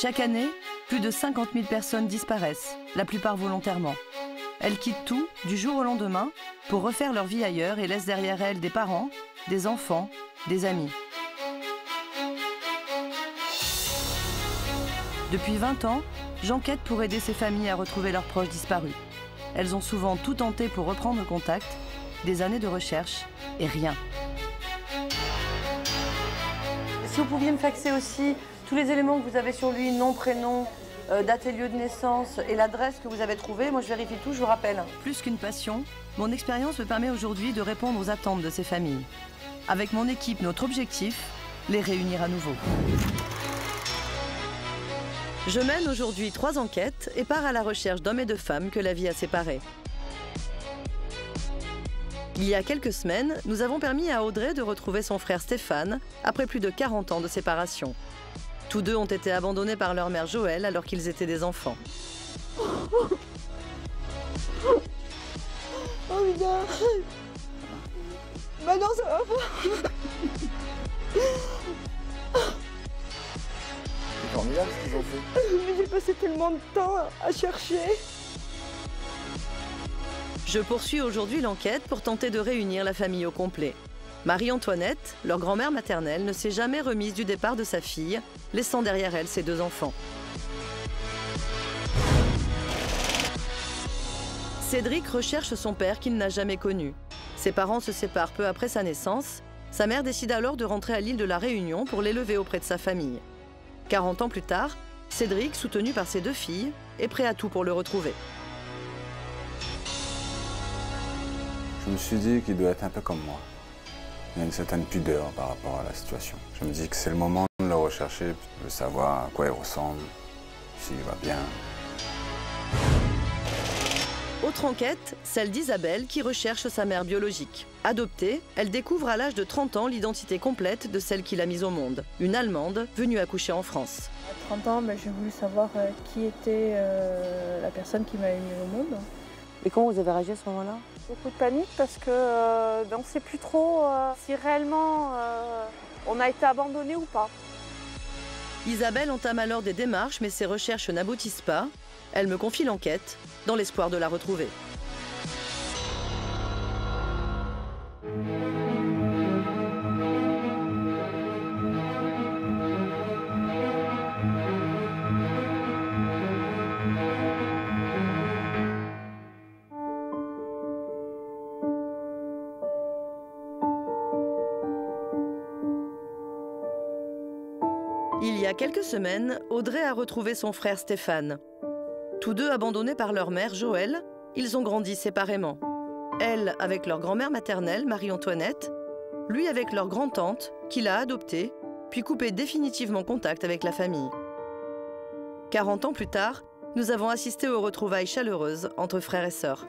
Chaque année, plus de 50 000 personnes disparaissent, la plupart volontairement. Elles quittent tout, du jour au lendemain, pour refaire leur vie ailleurs et laissent derrière elles des parents, des enfants, des amis. Depuis 20 ans, j'enquête pour aider ces familles à retrouver leurs proches disparus. Elles ont souvent tout tenté pour reprendre contact, des années de recherche et rien. Si vous pouviez me faxer aussi tous les éléments que vous avez sur lui, nom, prénom, date et lieu de naissance et l'adresse que vous avez trouvée, moi je vérifie tout, je vous rappelle. Plus qu'une passion, mon expérience me permet aujourd'hui de répondre aux attentes de ces familles. Avec mon équipe, notre objectif, les réunir à nouveau. Je mène aujourd'hui 3 enquêtes et pars à la recherche d'hommes et de femmes que la vie a séparés. Il y a quelques semaines, nous avons permis à Audrey de retrouver son frère Stéphane après plus de 40 ans de séparation. Tous deux ont été abandonnés par leur mère Joëlle alors qu'ils étaient des enfants. Oh putain! Bah non, ça va pas! C'est formidable ce qu'ils ont fait. Mais j'ai passé tellement de temps à chercher. Je poursuis aujourd'hui l'enquête pour tenter de réunir la famille au complet. Marie-Antoinette, leur grand-mère maternelle, ne s'est jamais remise du départ de sa fille, laissant derrière elle ses 2 enfants. Cédric recherche son père qu'il n'a jamais connu. Ses parents se séparent peu après sa naissance. Sa mère décide alors de rentrer à l'île de la Réunion pour l'élever auprès de sa famille. 40 ans plus tard, Cédric, soutenu par ses 2 filles, est prêt à tout pour le retrouver. Je me suis dit qu'il doit être un peu comme moi. Il y a une certaine pudeur par rapport à la situation. Je me dis que c'est le moment de le rechercher, de savoir à quoi il ressemble, s'il va bien. Autre enquête, celle d'Isabelle qui recherche sa mère biologique. Adoptée, elle découvre à l'âge de 30 ans l'identité complète de celle qui l'a mise au monde. Une Allemande venue accoucher en France. À 30 ans, j'ai voulu savoir qui était la personne qui m'a mis au monde. Et comment vous avez réagi à ce moment-là? Beaucoup de panique parce que on ne sait plus trop si réellement on a été abandonné ou pas. Isabelle entame alors des démarches, mais ses recherches n'aboutissent pas. Elle me confie l'enquête, dans l'espoir de la retrouver. Il y a quelques semaines, Audrey a retrouvé son frère Stéphane. Tous deux abandonnés par leur mère, Joëlle, ils ont grandi séparément. Elle avec leur grand-mère maternelle, Marie-Antoinette, lui avec leur grand-tante, qu'il a adoptée, puis coupé définitivement contact avec la famille. 40 ans plus tard, nous avons assisté aux retrouvailles chaleureuses entre frères et sœurs.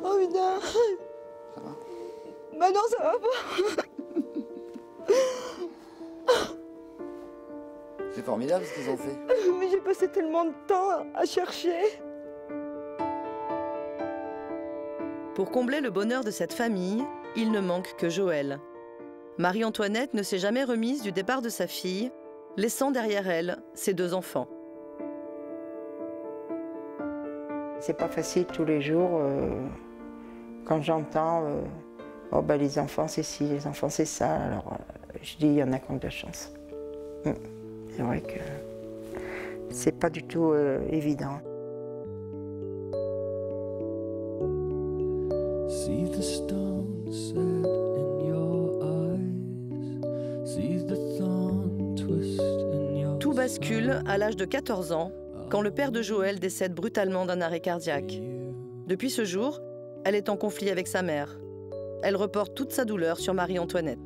Oh putain! Ça va? Bah non, ça va pas! C'est formidable ce qu'ils ont fait. Mais j'ai passé tellement de temps à chercher. Pour combler le bonheur de cette famille, il ne manque que Joëlle. Marie-Antoinette ne s'est jamais remise du départ de sa fille, laissant derrière elle ses 2 enfants. C'est pas facile tous les jours quand j'entends oh ben les enfants c'est ci, les enfants c'est ça. Alors je dis il y en a qui ont de la chance. C'est vrai que c'est pas du tout évident. Tout bascule à l'âge de 14 ans, quand le père de Joëlle décède brutalement d'un arrêt cardiaque. Depuis ce jour, elle est en conflit avec sa mère. Elle reporte toute sa douleur sur Marie-Antoinette.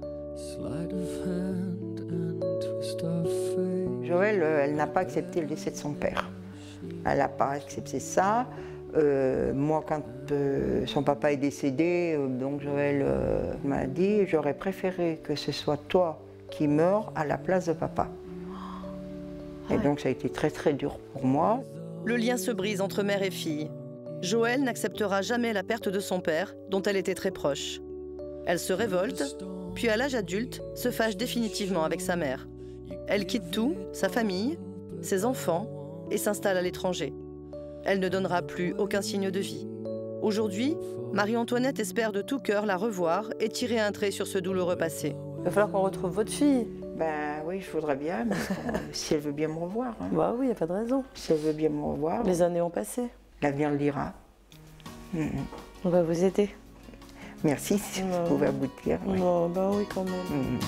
Joëlle, elle n'a pas accepté le décès de son père. Elle n'a pas accepté ça. Moi, quand son papa est décédé, donc Joëlle m'a dit « J'aurais préféré que ce soit toi qui meure à la place de papa. » Et donc ça a été très très dur pour moi. Le lien se brise entre mère et fille. Joëlle n'acceptera jamais la perte de son père, dont elle était très proche. Elle se révolte, puis à l'âge adulte, se fâche définitivement avec sa mère. Elle quitte tout, sa famille, ses enfants, et s'installe à l'étranger. Elle ne donnera plus aucun signe de vie. Aujourd'hui, Marie-Antoinette espère de tout cœur la revoir et tirer un trait sur ce douloureux passé. Il va falloir qu'on retrouve votre fille. Ben oui, je voudrais bien, mais si elle veut bien me revoir. Hein. Bah oui, il n'y a pas de raison. Si elle veut bien me revoir, Les années ont passé. l'avenir le dira. On va vous aider. Merci, si Non. vous pouvez aboutir. Oui. Non, bah oui, quand même.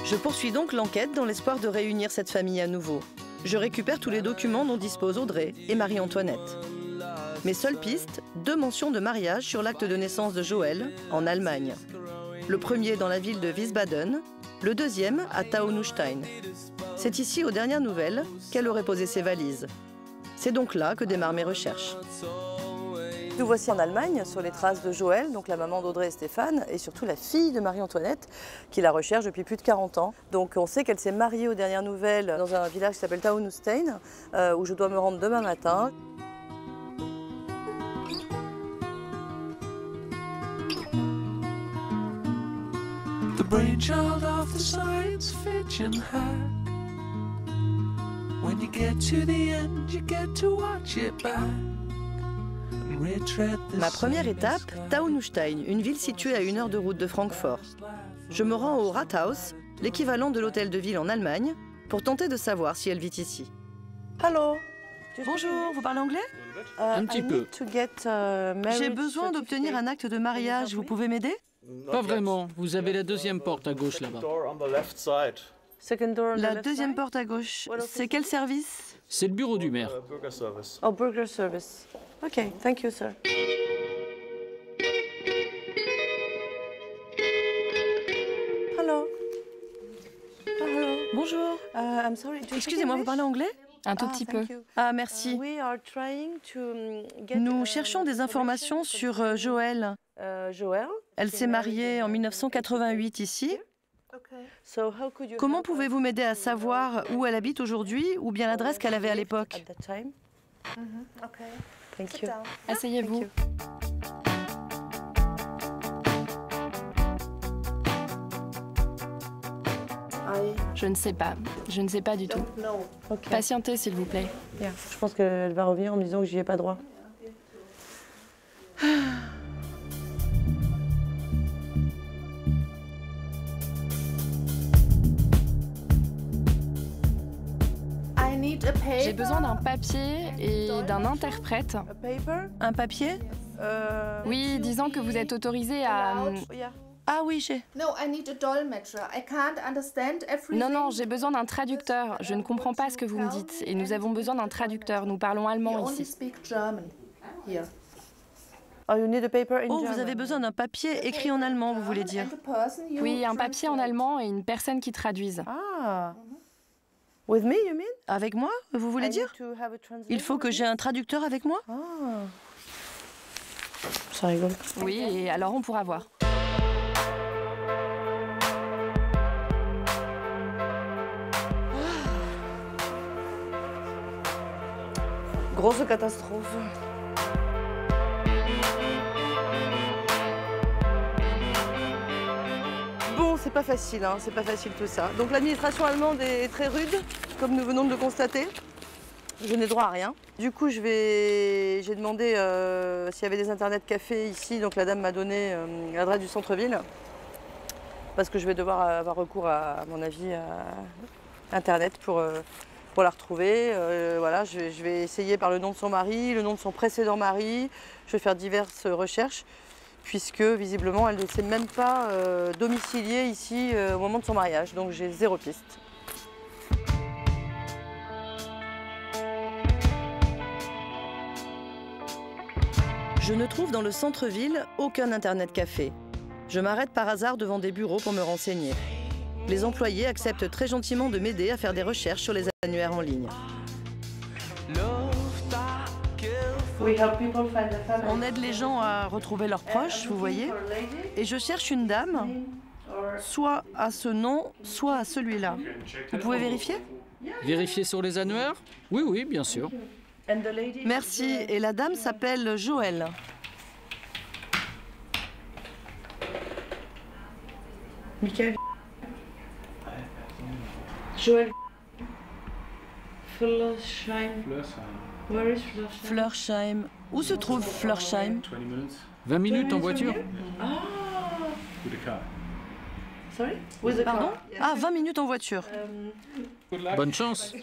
Je poursuis donc l'enquête dans l'espoir de réunir cette famille à nouveau. Je récupère tous les documents dont disposent Audrey et Marie-Antoinette. Mes seules pistes, 2 mentions de mariage sur l'acte de naissance de Joël, en Allemagne. Le premier dans la ville de Wiesbaden, le deuxième à Taunusstein. C'est ici, aux dernières nouvelles, qu'elle aurait posé ses valises. C'est donc là que démarrent mes recherches. Nous voici en Allemagne, sur les traces de Joël, donc la maman d'Audrey et Stéphane, et surtout la fille de Marie-Antoinette, qui la recherche depuis plus de 40 ans. Donc on sait qu'elle s'est mariée aux dernières nouvelles dans un village qui s'appelle Taunusstein, où je dois me rendre demain matin. The brainchild of the science fiction hack. When you get to the end, you get to watch it back. Ma première étape, Taunusstein, une ville située à 1 heure de route de Francfort. Je me rends au Rathaus, l'équivalent de l'hôtel de ville en Allemagne, pour tenter de savoir si elle vit ici. Allô. Bonjour, vous parlez anglais? Un petit peu. J'ai besoin d'obtenir un acte de mariage, vous pouvez m'aider? Pas vraiment. Vous avez la deuxième porte à gauche là-bas. La deuxième porte à gauche, c'est quel service? C'est le bureau du maire. Oh, burger service. OK, thank you, sir. Hello. Hello. Bonjour. I'm sorry. Excusez-moi, vous parlez anglais? Un tout petit peu. Ah, merci. Nous cherchons des informations sur Joël. Joël. Elle s'est mariée en 1988 ici. Comment pouvez-vous m'aider à savoir où elle habite aujourd'hui ou bien l'adresse qu'elle avait à l'époque? Thank you. Asseyez-vous. Je ne sais pas. Je ne sais pas du tout. Okay. Patientez, s'il vous plaît. Je pense qu'elle va revenir en me disant que j'y ai pas droit. J'ai besoin d'un papier et d'un interprète. Un papier? Oui, disant que vous êtes autorisé à... Ah oui, j'ai. Non, j'ai besoin d'un traducteur. Je ne comprends pas ce que vous me dites. Et nous avons besoin d'un traducteur. Nous parlons allemand ici. Oh, vous avez besoin d'un papier écrit en allemand, vous voulez dire? Oui, un papier en allemand et une personne qui traduise. Ah. With me, you mean? Avec moi, vous voulez dire? Il faut que j'ai un traducteur avec moi? Ah. Ça rigole. Oui, et alors on pourra voir. Grosse catastrophe. Bon, c'est pas facile, hein, c'est pas facile tout ça. Donc l'administration allemande est très rude, comme nous venons de le constater. Je n'ai droit à rien. Du coup, j'ai demandé s'il y avait des internets cafés ici. Donc la dame m'a donné l'adresse du centre-ville. Parce que je vais devoir avoir recours à mon avis à Internet pour la retrouver. Voilà, je vais essayer par le nom de son mari, le nom de son précédent mari. Je vais faire diverses recherches, puisque visiblement elle ne s'est même pas domiciliée ici au moment de son mariage. Donc j'ai 0 piste. Je ne trouve dans le centre-ville aucun internet café. Je m'arrête par hasard devant des bureaux pour me renseigner. Les employés acceptent très gentiment de m'aider à faire des recherches sur les annuaires en ligne. On aide les gens à retrouver leurs proches, vous voyez. Et je cherche une dame, soit à ce nom, soit à celui-là. Vous pouvez vérifier? Vérifier sur les annuaires? Oui, bien sûr. Merci. Et la dame s'appelle Joël. Michael. Joël. Flersheim. Where is Flersheim? Flersheim. Où se trouve Flersheim? 20 minutes en voiture. Sorry? Pardon? Ah, 20 minutes en voiture. Bonne chance.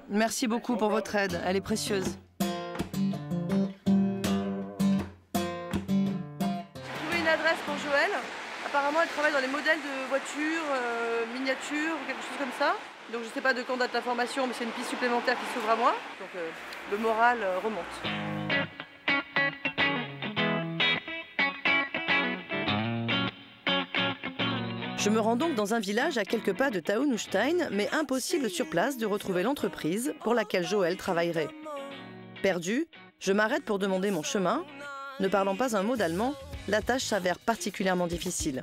Merci beaucoup pour votre aide, elle est précieuse. J'ai trouvé une adresse pour Joël. Apparemment, elle travaille dans les modèles de voitures, miniatures ou quelque chose comme ça. Donc je ne sais pas de quand date la formation, mais c'est une piste supplémentaire qui s'ouvre à moi. Donc le moral remonte. Je me rends donc dans un village à quelques pas de Taunusstein, mais impossible sur place de retrouver l'entreprise pour laquelle Joël travaillerait. Perdu, je m'arrête pour demander mon chemin. Ne parlant pas un mot d'allemand, la tâche s'avère particulièrement difficile.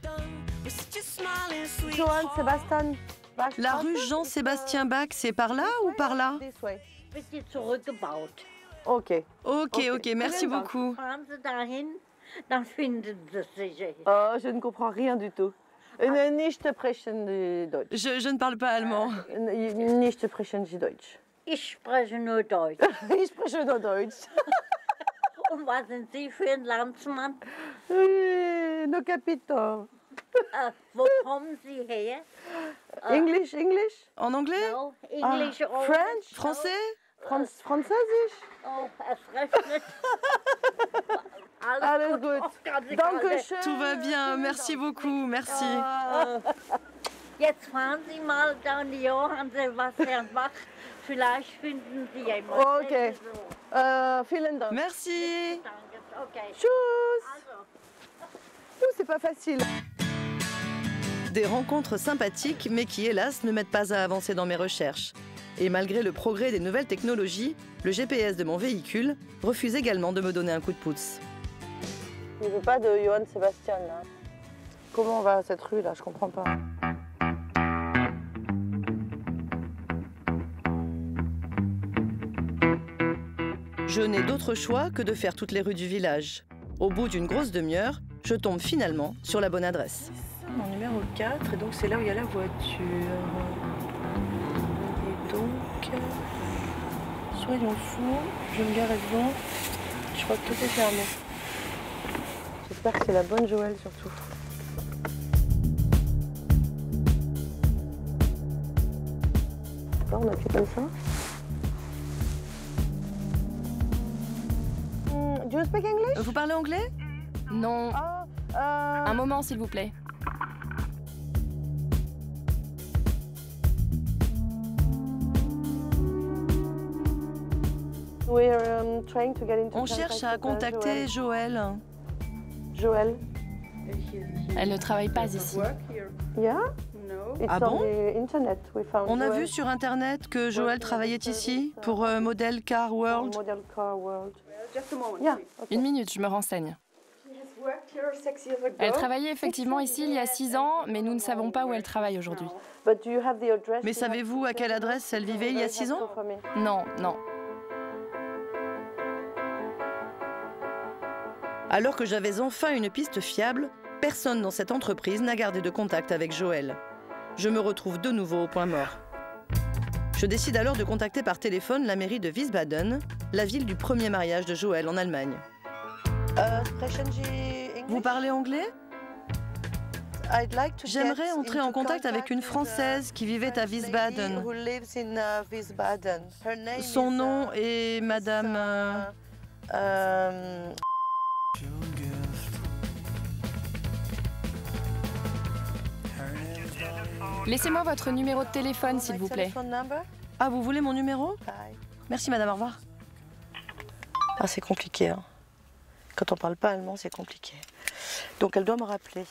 Johann Sebastian Bach. La rue Jean-Sébastien Bach, c'est par là ou par là? Ok. Ok, merci beaucoup. Oh, je ne comprends rien du tout. Nicht sprechen Deutsch. Je ne parle pas allemand. Nicht sprechen Sie Deutsch. Ich spreche nur Deutsch. Ich spreche nur Deutsch. Und was sind Sie für ein Landsmann? No capito. Wo kommen Sie her? English? En anglais? No, English or French? Français? Französisch? Oh, es recht nicht. Alles gut. Dankeschön. Tout va bien, merci beaucoup, merci. Jetzt fahren Sie mal down die Johann Sebastian Bach. Vielleicht finden Sie jemanden. Okay. Vielen Dank. Merci. Okay. Tschüss. C'est pas facile. Des rencontres sympathiques, mais qui, hélas, ne m'aident pas à avancer dans mes recherches. Et malgré le progrès des nouvelles technologies, le GPS de mon véhicule refuse également de me donner un coup de pouce. Il ne veut pas de Johann Sebastian, là. Comment on va à cette rue, là? Je comprends pas. Je n'ai d'autre choix que de faire toutes les rues du village. Au bout d'une grosse demi-heure, je tombe finalement sur la bonne adresse. Mon numéro 4, et donc c'est là où il y a la voiture. Et donc, soyons fous, je vais me garer devant. Je crois que tout est fermé. J'espère que c'est la bonne Joël surtout. Là, on appuie comme ça. Do you speak English? Vous parlez anglais? Non. Un moment, s'il vous plaît. On cherche à contacter Joël. Joël. Elle ne travaille pas ici. Ah bon? On a vu sur Internet que Joël travaillait ici pour Model Car World. Une minute, je me renseigne. Elle travaillait effectivement ici il y a 6 ans, mais nous ne savons pas où elle travaille aujourd'hui. Mais savez-vous à quelle adresse elle vivait il y a 6 ans? Non. Alors que j'avais enfin une piste fiable, personne dans cette entreprise n'a gardé de contact avec Joël. Je me retrouve de nouveau au point mort. Je décide alors de contacter par téléphone la mairie de Wiesbaden, la ville du premier mariage de Joël en Allemagne. Vous parlez anglais? J'aimerais entrer en contact avec une Française qui vivait à Wiesbaden. Son nom est Madame... Laissez-moi votre numéro de téléphone, s'il vous plaît. Ah, vous voulez mon numéro? Merci, madame, au revoir. Ah, c'est compliqué, hein. Quand on parle pas allemand, c'est compliqué. Donc elle doit me rappeler.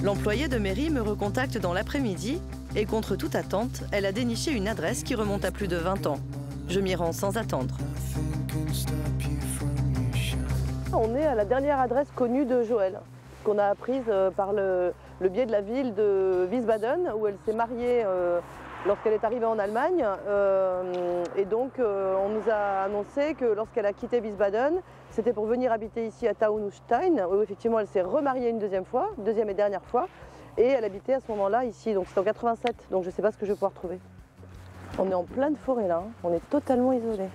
L'employée de mairie me recontacte dans l'après-midi et contre toute attente, elle a déniché une adresse qui remonte à plus de 20 ans. Je m'y rends sans attendre. On est à la dernière adresse connue de Joël, qu'on a apprise par le biais de la ville de Wiesbaden, où elle s'est mariée lorsqu'elle est arrivée en Allemagne. Et donc, on nous a annoncé que lorsqu'elle a quitté Wiesbaden, c'était pour venir habiter ici à Taunusstein, où effectivement elle s'est remariée une deuxième et dernière fois. Et elle habitait à ce moment-là ici, donc c'était en 87, donc je ne sais pas ce que je vais pouvoir trouver. On est en pleine forêt là, hein. On est totalement isolé.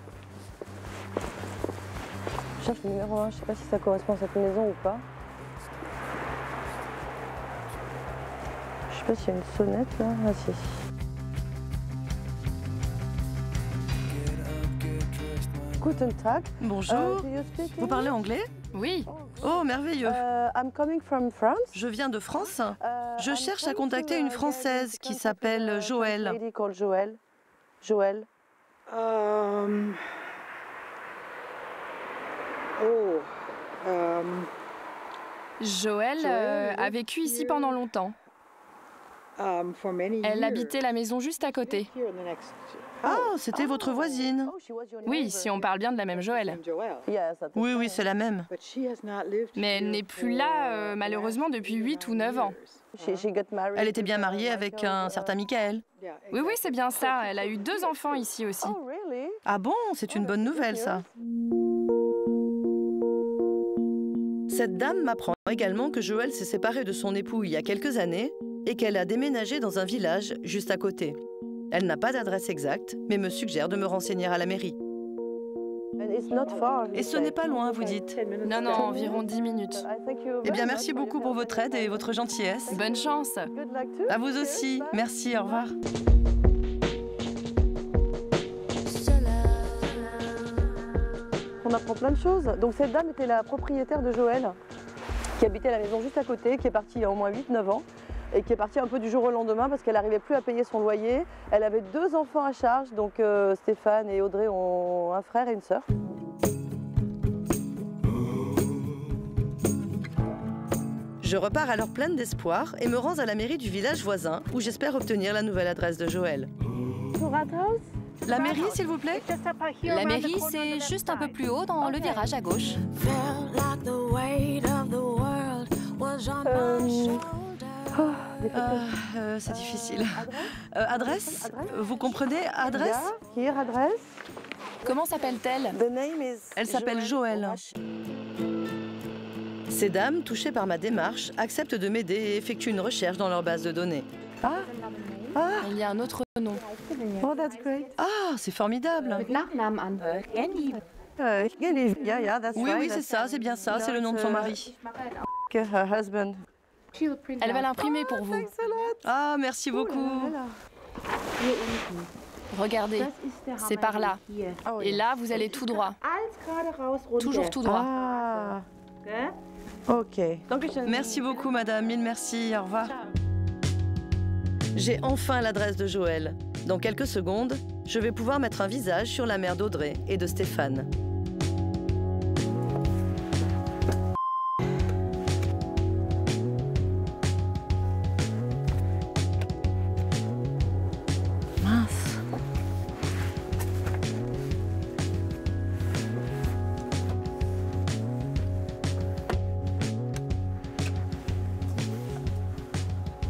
Je cherche le numéro 1, je ne sais pas si ça correspond à cette maison ou pas. Je ne sais pas s'il y a une sonnette là. Ah si. Guten Tag. Bonjour. Vous parlez anglais? Oui. Oh, merveilleux. I'm coming from France. Je viens de France. Je cherche à contacter une Française qui s'appelle Joël. Joël. Joël a vécu ici pendant longtemps. Elle habitait la maison juste à côté. Ah, c'était votre voisine. Oui, si on parle bien de la même Joël. Oui, oui, c'est la même. Mais elle n'est plus là, malheureusement, depuis 8 ou 9 ans. Elle était bien mariée avec un certain Michael. Oui, oui, c'est bien ça. Elle a eu 2 enfants ici aussi. Ah bon, c'est une bonne nouvelle, ça. Cette dame m'apprend également que Joël s'est séparée de son époux il y a quelques années et qu'elle a déménagé dans un village juste à côté. Elle n'a pas d'adresse exacte, mais me suggère de me renseigner à la mairie. Et ce n'est pas loin, vous dites? Non, non, environ 10 minutes. Eh bien, merci beaucoup pour votre aide et votre gentillesse. Bonne chance. À vous aussi. Merci, au revoir. On apprend plein de choses. Donc cette dame était la propriétaire de Joël, qui habitait la maison juste à côté, qui est partie il y a au moins 8-9 ans, et qui est partie un peu du jour au lendemain parce qu'elle n'arrivait plus à payer son loyer. Elle avait 2 enfants à charge, donc Stéphane et Audrey ont un frère et une sœur. Je repars alors pleine d'espoir et me rends à la mairie du village voisin où j'espère obtenir la nouvelle adresse de Joël. La mairie, s'il vous plaît? La mairie, c'est juste un peu plus haut dans le virage à gauche. C'est difficile. Adresse? Vous comprenez? Adresse? Adresse. Comment s'appelle-t-elle? Elle s'appelle Joël. Ces dames, touchées par ma démarche, acceptent de m'aider et effectuent une recherche dans leur base de données. Il y a un autre nom. Oh, that's great. Ah, c'est formidable. Oui, oui, c'est ça, c'est bien ça, c'est le nom de son mari. Her husband. Elle va l'imprimer pour vous. Ah, merci beaucoup. Regardez, c'est par là. Et là, vous allez tout droit. Toujours tout droit. Ah. Ok. Merci beaucoup, madame. Mille merci. Au revoir. J'ai enfin l'adresse de Joël. Dans quelques secondes, je vais pouvoir mettre un visage sur la mère d'Audrey et de Stéphane. Mince.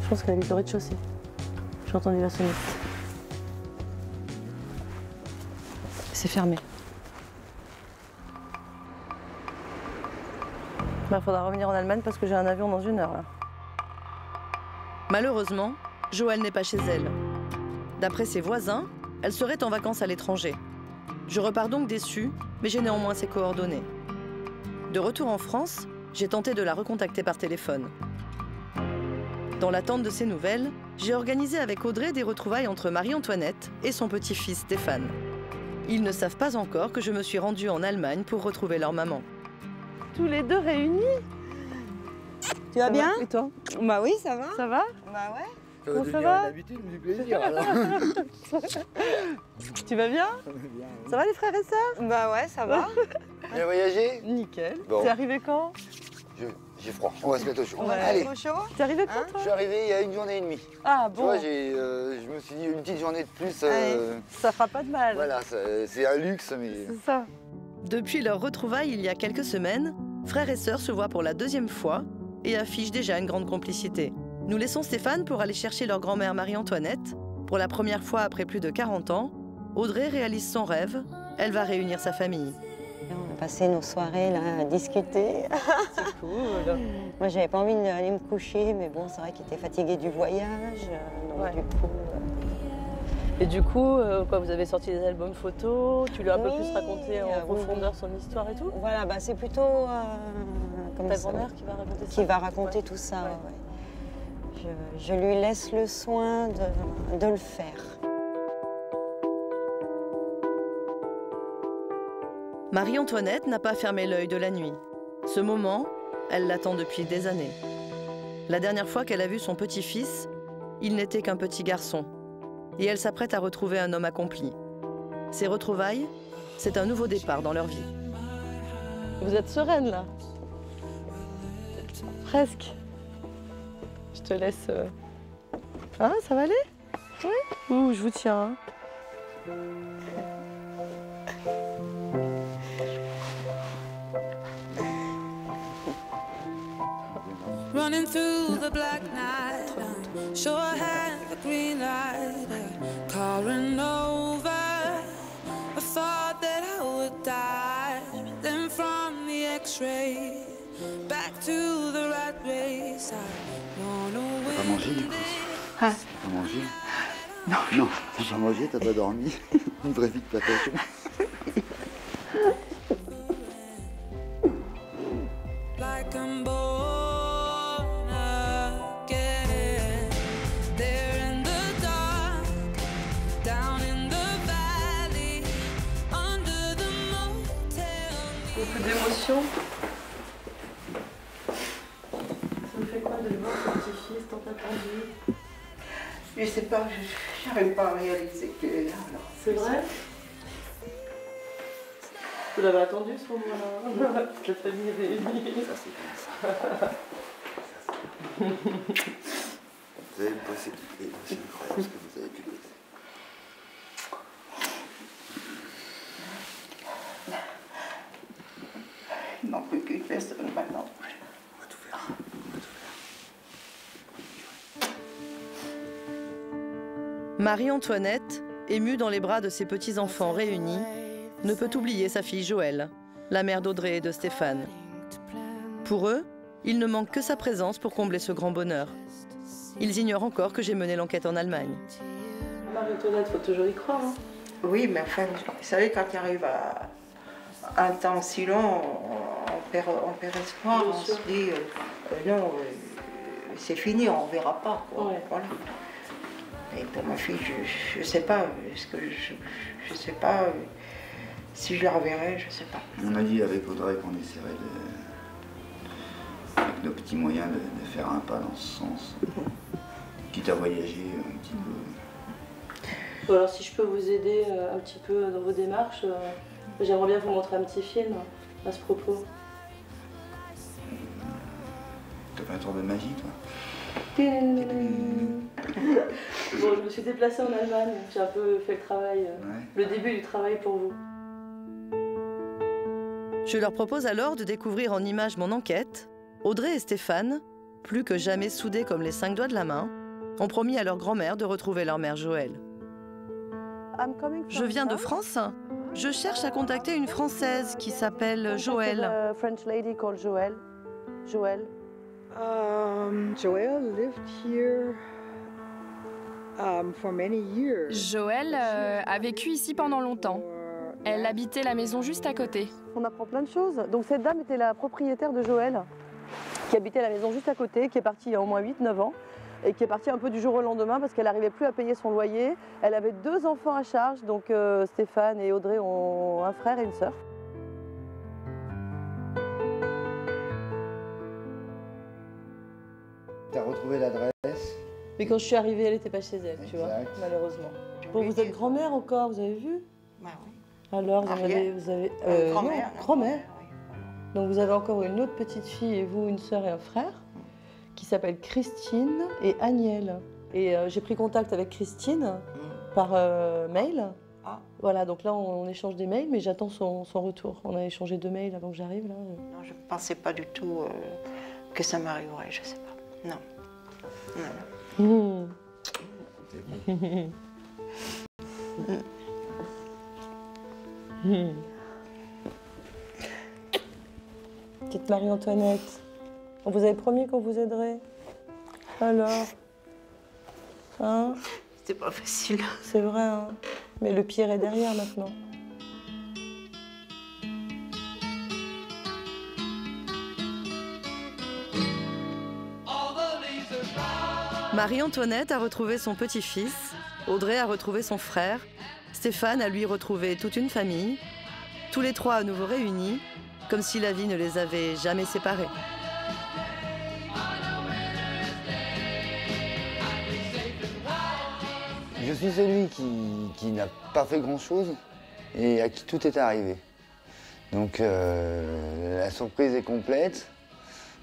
Je pense qu'elle habite au rez-de-chaussée. J'ai entendu la sonnette. C'est fermé. Il faudra revenir en Allemagne parce que j'ai un avion dans 1 heure. Là. Malheureusement, Joël n'est pas chez elle. D'après ses voisins, elle serait en vacances à l'étranger. Je repars donc déçue, mais j'ai néanmoins ses coordonnées. De retour en France, j'ai tenté de la recontacter par téléphone. Dans l'attente de ces nouvelles, j'ai organisé avec Audrey des retrouvailles entre Marie-Antoinette et son petit-fils Stéphane. Ils ne savent pas encore que je me suis rendue en Allemagne pour retrouver leur maman. Tous les deux réunis. Tu vas bien? Et toi? Bah oui, ça va. Ça va? Bah ouais. Bon, ça va? D'habitude, du plaisir. Alors. Tu vas bien? Ça va les frères et sœurs? Bah ouais, ça va. Bien voyagé? Nickel. Bon. T'es arrivé quand? J'ai froid, on va se mettre au chaud. Ouais. Allez. Trop chaud? T'es arrivé quand, Hein? toi? Je suis arrivé il y a 1 journée et demie. Ah Tu bon? vois, je me suis dit une petite journée de plus. Ça fera pas de mal. Voilà, c'est un luxe, mais. C'est ça. Depuis leur retrouvaille il y a quelques semaines, frères et sœurs se voient pour la 2e fois et affichent déjà une grande complicité. Nous laissons Stéphane pour aller chercher leur grand-mère Marie-Antoinette Pour la première fois après plus de 40 ans, Audrey réalise son rêve. Elle va réunir sa famille. On a passé nos soirées là, à discuter. C'est cool. Moi, j'avais pas envie d'aller me coucher, mais bon, c'est vrai qu'il était fatigué du voyage. Donc du coup, Et du coup, quoi, vous avez sorti des albums photos, tu lui as un peu Oui, plus raconté en profondeur son histoire et tout? Voilà, bah, c'est plutôt comme ta ça, grand-mère qui va raconter ça? qui va raconter tout ça. Ouais. Ouais. Je lui laisse le soin de le faire. Marie-Antoinette n'a pas fermé l'œil de la nuit. Ce moment, elle l'attend depuis des années. La dernière fois qu'elle a vu son petit-fils, il n'était qu'un petit garçon. Et elle s'apprête à retrouver un homme accompli. Ces retrouvailles, c'est un nouveau départ dans leur vie. Vous êtes sereine là? Presque. Je te laisse. Hein, ça va aller? Oui? Ouh, je vous tiens. Hein. Running through the black night, I'm sure I had the green light, car ran over. I thought that I would die. Then from the X-ray, back to the rat race, I run away. T'as pas mangé du coup? Hein? T'as pas mangé? Non, t'as pas mangé, t'as pas dormi. Une vraie vie de platation. Like I'm born again. There in the dark, down in the valley, under the motel. Beaucoup d'émotions. Ça me fait quoi de le voir, ce petit-fils tant attendu? Je sais pas, je n'arrive pas à réaliser que là. C'est vrai? Vous l'avez attendu ce moment-là? Toute la famille est réunie. Ça c'est comme ça. Vous avez bossé, c'est incroyable ce que vous avez pu bosser. Il manque plus qu'une personne maintenant. On va tout faire. Marie-Antoinette, émue dans les bras de ses petits-enfants réunis, ne peut oublier sa fille Joëlle, la mère d'Audrey et de Stéphane. Pour eux, il ne manque que sa présence pour combler ce grand bonheur. Ils ignorent encore que j'ai mené l'enquête en Allemagne. Marie-Antoinette, faut toujours y croire. Hein. Oui, mais enfin, vous savez, quand il arrive à un temps si long, on perd espoir. Bien on sûr. se dit, non, c'est fini, on ne verra pas. Quoi. Ouais. Voilà. Et pour ma fille, je ne sais pas, je sais pas si je la reverrai, je ne sais pas. On a dit avec Audrey qu'on essaierait avec nos petits moyens de faire un pas dans ce sens. Quitte à voyager un petit peu. Bon, alors si je peux vous aider un petit peu dans vos démarches, j'aimerais bien vous montrer un petit film à ce propos. T'as fait un tour de magie, toi? Bon, je me suis déplacée en Allemagne, j'ai un peu fait le travail, le début du travail pour vous. Je leur propose alors de découvrir en images mon enquête. Audrey et Stéphane, plus que jamais soudés comme les 5 doigts de la main, ont promis à leur grand-mère de retrouver leur mère Joëlle. Je viens de France. Je cherche à contacter une Française qui s'appelle Joëlle. French lady called Joëlle. Joëlle. Joëlle lived here for many years. Joëlle a vécu ici pendant longtemps. Elle habitait la maison juste à côté. On apprend plein de choses. Donc cette dame était la propriétaire de Joëlle, qui habitait la maison juste à côté, qui est partie il y a au moins 8-9 ans, et qui est partie un peu du jour au lendemain parce qu'elle n'arrivait plus à payer son loyer. Elle avait 2 enfants à charge, donc Stéphane et Audrey ont un frère et une sœur. T'as retrouvé l'adresse? Mais quand je suis arrivée, elle n'était pas chez elle, tu vois, malheureusement. Bon, vous êtes grand-mère encore, vous avez vu? Bah oui. Alors, Arrière. vous avez Grand-mère. non, grand-mère. Donc vous avez encore une autre petite fille et vous, une sœur et un frère, qui s'appellent Christine et Agnelle. Et j'ai pris contact avec Christine par mail. Ah. Voilà, donc là on échange des mails, mais j'attends son retour. On a échangé 2 mails avant que j'arrive là. Non, je ne pensais pas du tout que ça m'arriverait, je sais pas. Non. Non, non. Petite Marie-Antoinette, on vous avait promis qu'on vous aiderait. Alors, hein? C'était pas facile. C'est vrai, hein? Mais le pire est derrière maintenant. Marie-Antoinette a retrouvé son petit-fils, Audrey a retrouvé son frère, Stéphane a lui retrouvé toute une famille, tous les trois à nouveau réunis, comme si la vie ne les avait jamais séparés. Je suis celui qui n'a pas fait grand-chose et à qui tout est arrivé. Donc la surprise est complète,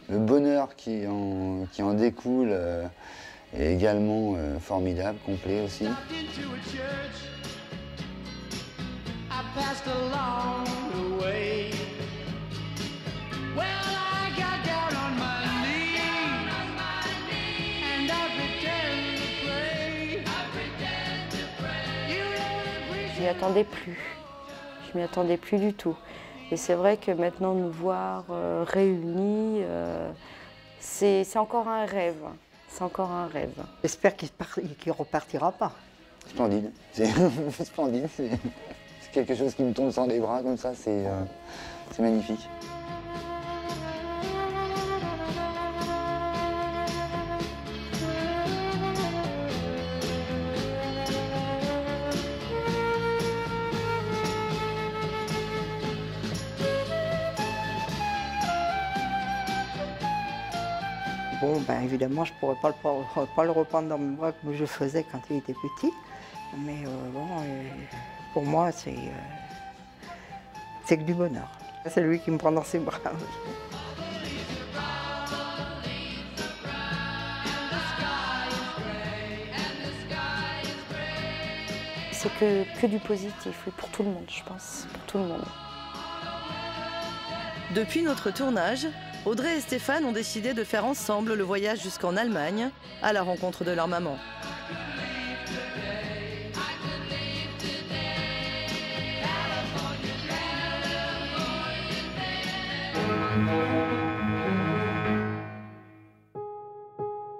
le bonheur qui en découle est également formidable, complet aussi. Je m'y attendais plus. Je m'y attendais plus du tout. Et c'est vrai que maintenant nous voir réunis, c'est encore un rêve. C'est encore un rêve. J'espère qu'il ne repartira pas. Splendide. C'est splendide. C'est quelque chose qui me tombe dans les bras comme ça. C'est magnifique. Bon, ben évidemment, je ne pourrais pas le reprendre dans mes bras comme je faisais quand il était petit. Mais bon, pour moi, c'est que du bonheur. C'est lui qui me prend dans ses bras. C'est que du positif, oui, pour tout le monde, je pense. Pour tout le monde. Depuis notre tournage, Audrey et Stéphane ont décidé de faire ensemble le voyage jusqu'en Allemagne, à la rencontre de leur maman.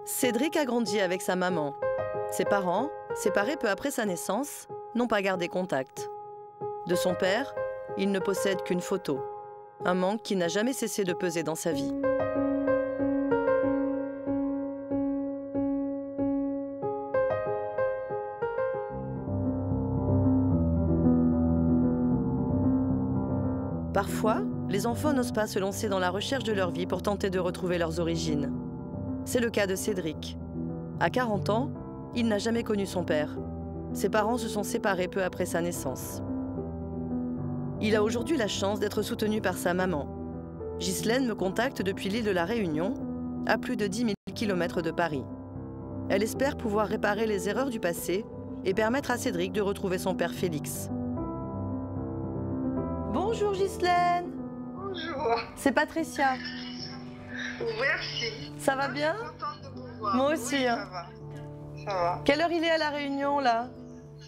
Cédric a grandi avec sa maman. Ses parents, séparés peu après sa naissance, n'ont pas gardé contact. De son père, il ne possède qu'une photo. Un manque qui n'a jamais cessé de peser dans sa vie. Parfois, les enfants n'osent pas se lancer dans la recherche de leur vie pour tenter de retrouver leurs origines. C'est le cas de Cédric. À 40 ans, il n'a jamais connu son père. Ses parents se sont séparés peu après sa naissance. Il a aujourd'hui la chance d'être soutenu par sa maman. Ghislaine me contacte depuis l'île de la Réunion, à plus de 10 000 km de Paris. Elle espère pouvoir réparer les erreurs du passé et permettre à Cédric de retrouver son père Félix. Bonjour Ghislaine. Bonjour. C'est Patricia. Merci. Ça va bien? Contente de vous voir. Moi aussi. Oui, hein. Ça va. Quelle heure il est à la Réunion là?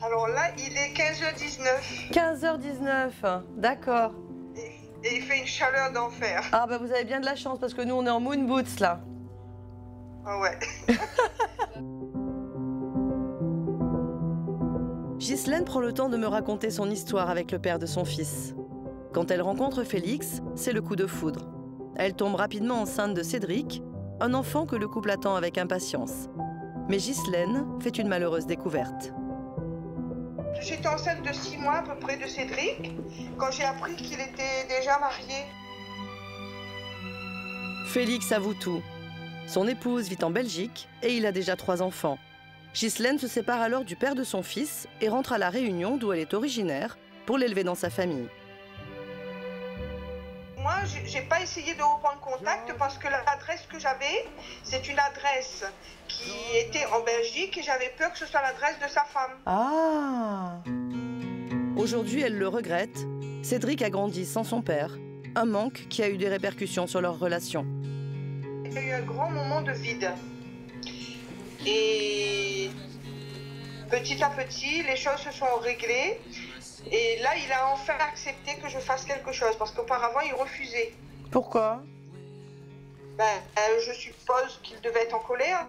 Alors là, il est 15h19. 15h19, d'accord. Et il fait une chaleur d'enfer. Ah bah vous avez bien de la chance parce que nous on est en moon boots là. Ah ouais. Ghislaine prend le temps de me raconter son histoire avec le père de son fils. Quand elle rencontre Félix, c'est le coup de foudre. Elle tombe rapidement enceinte de Cédric, un enfant que le couple attend avec impatience. Mais Ghislaine fait une malheureuse découverte. J'étais enceinte de 6 mois à peu près de Cédric, quand j'ai appris qu'il était déjà marié. Félix avoue tout. Son épouse vit en Belgique et il a déjà 3 enfants. Ghislaine se sépare alors du père de son fils et rentre à La Réunion, d'où elle est originaire, pour l'élever dans sa famille. Moi, j'ai pas essayé de reprendre contact parce que l'adresse que j'avais, c'est une adresse qui était en Belgique et j'avais peur que ce soit l'adresse de sa femme. Ah. Aujourd'hui, elle le regrette. Cédric a grandi sans son père, un manque qui a eu des répercussions sur leur relation. Il y a eu un grand moment de vide. Et petit à petit, les choses se sont réglées. Et là, il a enfin accepté que je fasse quelque chose, parce qu'auparavant, il refusait. Pourquoi? Je suppose qu'il devait être en colère.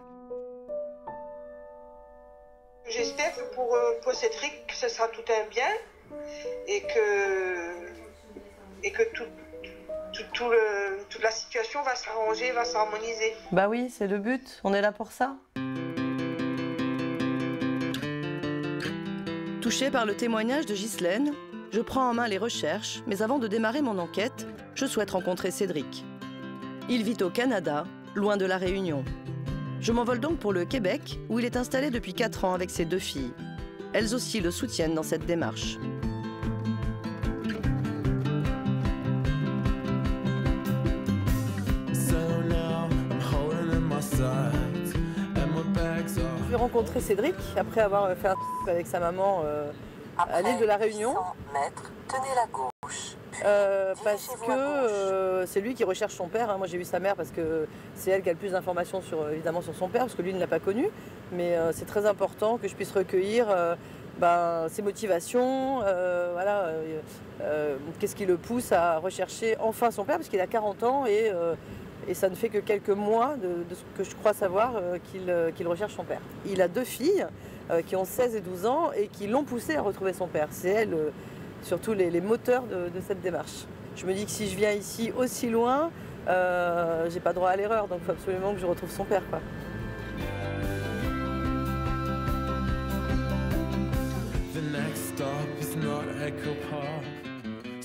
J'espère que pour Cédric, ce sera tout un bien et que toute la situation va s'arranger, va s'harmoniser. Bah oui, c'est le but, on est là pour ça. Touchée par le témoignage de Ghislaine, je prends en main les recherches, mais avant de démarrer mon enquête, je souhaite rencontrer Cédric. Il vit au Canada, loin de la Réunion. Je m'envole donc pour le Québec, où il est installé depuis 4 ans avec ses 2 filles. Elles aussi le soutiennent dans cette démarche. Je vais rencontrer Cédric après avoir fait un avec sa maman à l'île de la Réunion. 100 mètres, tenez la gauche. Parce que c'est lui qui recherche son père. Moi j'ai vu sa mère parce que c'est elle qui a le plus d'informations évidemment sur son père, parce que lui ne l'a pas connu. Mais c'est très important que je puisse recueillir ses motivations, qu'est-ce qui le pousse à rechercher enfin son père, parce qu'il a 40 ans et ça ne fait que quelques mois de ce que je crois savoir qu'il recherche son père. Il a 2 filles qui ont 16 et 12 ans et qui l'ont poussé à retrouver son père. C'est elles surtout les moteurs de cette démarche. Je me dis que si je viens ici aussi loin, j'ai pas droit à l'erreur, donc il faut absolument que je retrouve son père, quoi.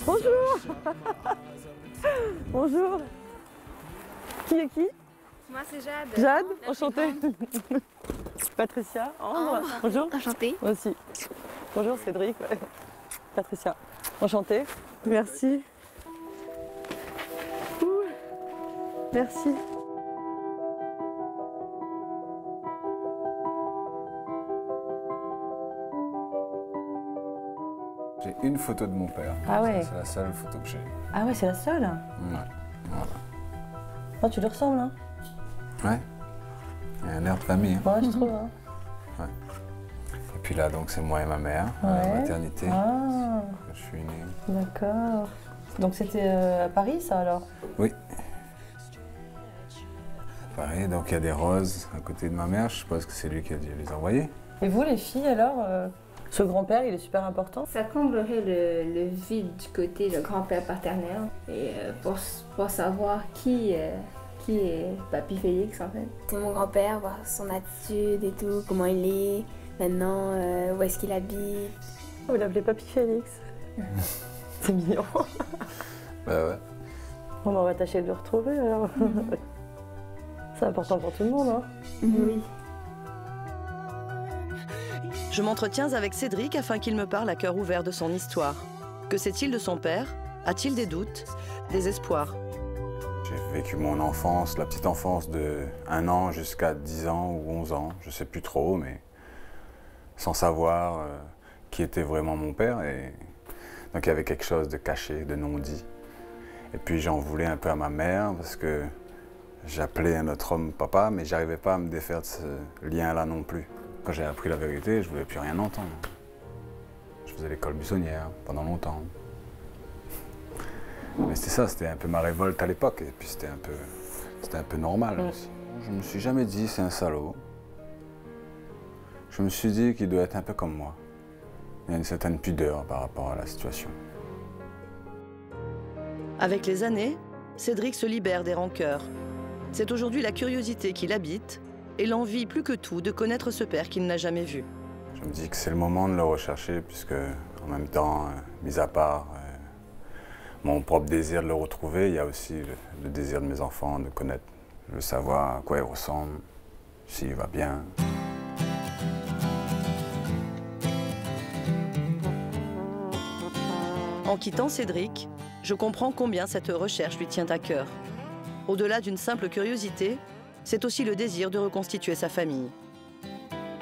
Bonjour. Bonjour. Qui est qui? Moi c'est Jade. Jade, enchantée. Patricia, Ambre. Bonjour. Enchantée. Moi aussi. Bonjour Cédric. Ouais. Patricia, enchantée. Merci. Ouh. Merci. J'ai une photo de mon père. Ah ouais. C'est la seule photo que j'ai. Ah ouais, c'est la seule? Ouais. Voilà. Oh, tu lui ressembles, hein? Ouais. Il y a un air de famille. Hein. Ouais, je trouve. Hein. Ouais. Et puis là, donc, c'est moi et ma mère, à la maternité. Ah. Je suis né. D'accord. Donc c'était à Paris, ça, alors? Oui. Pareil, donc il y a des roses à côté de ma mère. Je suppose que c'est lui qui a dû les envoyer. Et vous, les filles, alors ce grand-père, il est super important? Ça comblerait le vide du côté le grand-père paternel. Et pour savoir qui est Papy Félix, en fait. C'est mon grand-père, voir son attitude et tout, comment il est, maintenant, où est-ce qu'il habite. Vous l'appelez Papy Félix? C'est mignon. Bah ouais. Bon, on va tâcher de le retrouver, alors. C'est important pour tout le monde, hein? Oui. Je m'entretiens avec Cédric afin qu'il me parle à cœur ouvert de son histoire. Que sait-il de son père? A-t-il des doutes, des espoirs? J'ai vécu mon enfance, la petite enfance de 1 an jusqu'à 10 ans ou 11 ans, je sais plus trop, mais sans savoir qui était vraiment mon père. Et donc il y avait quelque chose de caché, de non-dit. Et puis j'en voulais un peu à ma mère parce que j'appelais un autre homme papa, mais j'arrivais pas à me défaire de ce lien-là non plus. Quand j'ai appris la vérité, je voulais plus rien entendre. Je faisais l'école buissonnière pendant longtemps. Mais c'était ça, c'était un peu ma révolte à l'époque, et puis c'était un peu normal aussi. Je me suis jamais dit c'est un salaud. Je me suis dit qu'il doit être un peu comme moi. Il y a une certaine pudeur par rapport à la situation. Avec les années, Cédric se libère des rancœurs. C'est aujourd'hui la curiosité qui l'habite et l'envie plus que tout de connaître ce père qu'il n'a jamais vu. Je me dis que c'est le moment de le rechercher, puisque en même temps, mis à part mon propre désir de le retrouver, il y a aussi le désir de mes enfants de connaître, de savoir à quoi il ressemble, s'il va bien. En quittant Cédric, je comprends combien cette recherche lui tient à cœur. Au-delà d'une simple curiosité, c'est aussi le désir de reconstituer sa famille.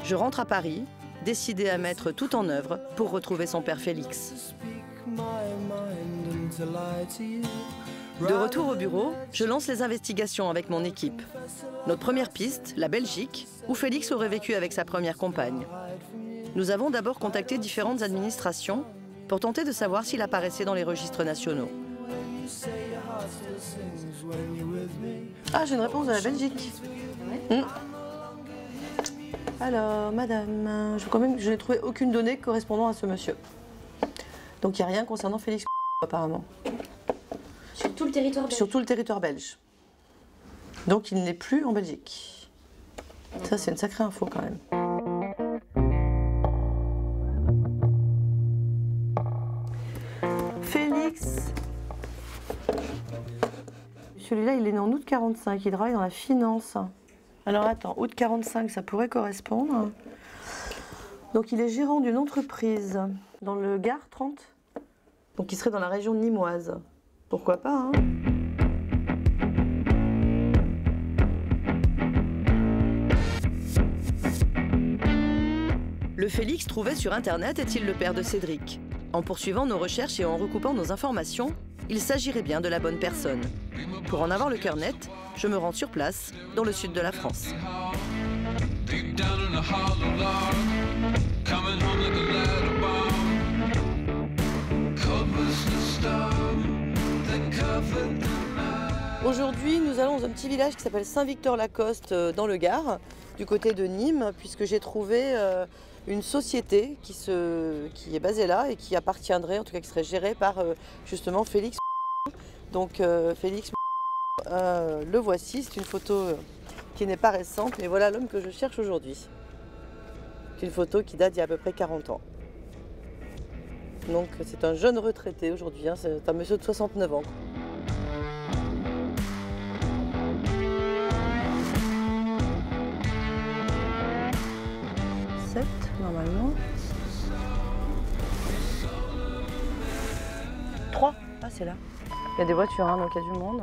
Je rentre à Paris, décidé à mettre tout en œuvre pour retrouver son père Félix. De retour au bureau, je lance les investigations avec mon équipe. Notre première piste, la Belgique, où Félix aurait vécu avec sa première compagne. Nous avons d'abord contacté différentes administrations pour tenter de savoir s'il apparaissait dans les registres nationaux. Ah, j'ai une réponse de la Belgique. Ouais. Alors, madame, je n'ai trouvé aucune donnée correspondant à ce monsieur. Donc, il n'y a rien concernant Félix apparemment. Sur tout le territoire belge? Sur tout le territoire belge. Donc, il n'est plus en Belgique. Ça, c'est une sacrée info quand même. Félix. Celui-là, il est né en août 45. Il travaille dans la finance. Alors, attends, août 45, ça pourrait correspondre. Donc, il est gérant d'une entreprise dans le Gard 30. Donc, il serait dans la région nîmoise. Pourquoi pas, hein? Le Félix trouvé sur Internet est-il le père de Cédric? En poursuivant nos recherches et en recoupant nos informations, il s'agirait bien de la bonne personne. Pour en avoir le cœur net, je me rends sur place, dans le sud de la France. Aujourd'hui, nous allons dans un petit village qui s'appelle Saint-Victor-Lacoste, dans le Gard, du côté de Nîmes, puisque j'ai trouvé une société qui est basée là et qui appartiendrait, en tout cas qui serait gérée par justement Félix. Donc Félix, le voici, c'est une photo qui n'est pas récente, mais voilà l'homme que je cherche aujourd'hui. C'est une photo qui date d'il y a à peu près 40 ans. Donc c'est un jeune retraité aujourd'hui, hein, c'est un monsieur de 69 ans. Normalement. 3. Ah, c'est là. Il y a des voitures, hein, donc il y a du monde.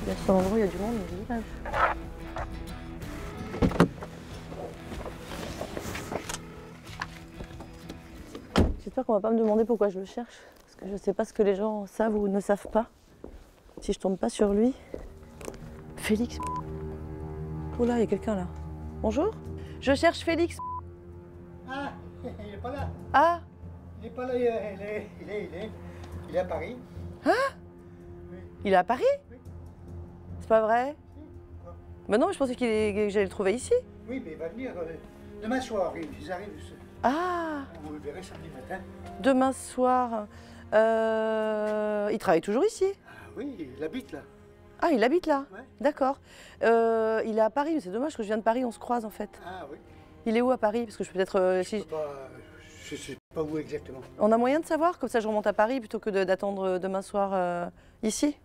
Il y a cet endroit où il y a du monde, il y a du village. J'espère qu'on va pas me demander pourquoi je le cherche. Parce que je sais pas ce que les gens savent ou ne savent pas. Si je tombe pas sur lui. Félix. Oh là, il y a quelqu'un là. Bonjour, je cherche Félix. Ah, il n'est pas là. Ah. Il n'est pas là, il est à Paris. Hein? Oui. Il est à Paris? Oui. C'est pas vrai? Oui. Ben non, je pensais que j'allais le trouver ici. Oui, mais il va venir demain soir, ils arrivent. Ah. Vous le verrez samedi matin. Demain soir. Il travaille toujours ici? Ah oui, il habite là. Ah, il habite là? Ouais. D'accord. Il est à Paris, mais c'est dommage que je viens de Paris, on se croise en fait. Ah oui. Il est où à Paris? Parce que je peux peut-être... Je sais pas où exactement. On a moyen de savoir? Comme ça je remonte à Paris plutôt que d'attendre demain soir ici?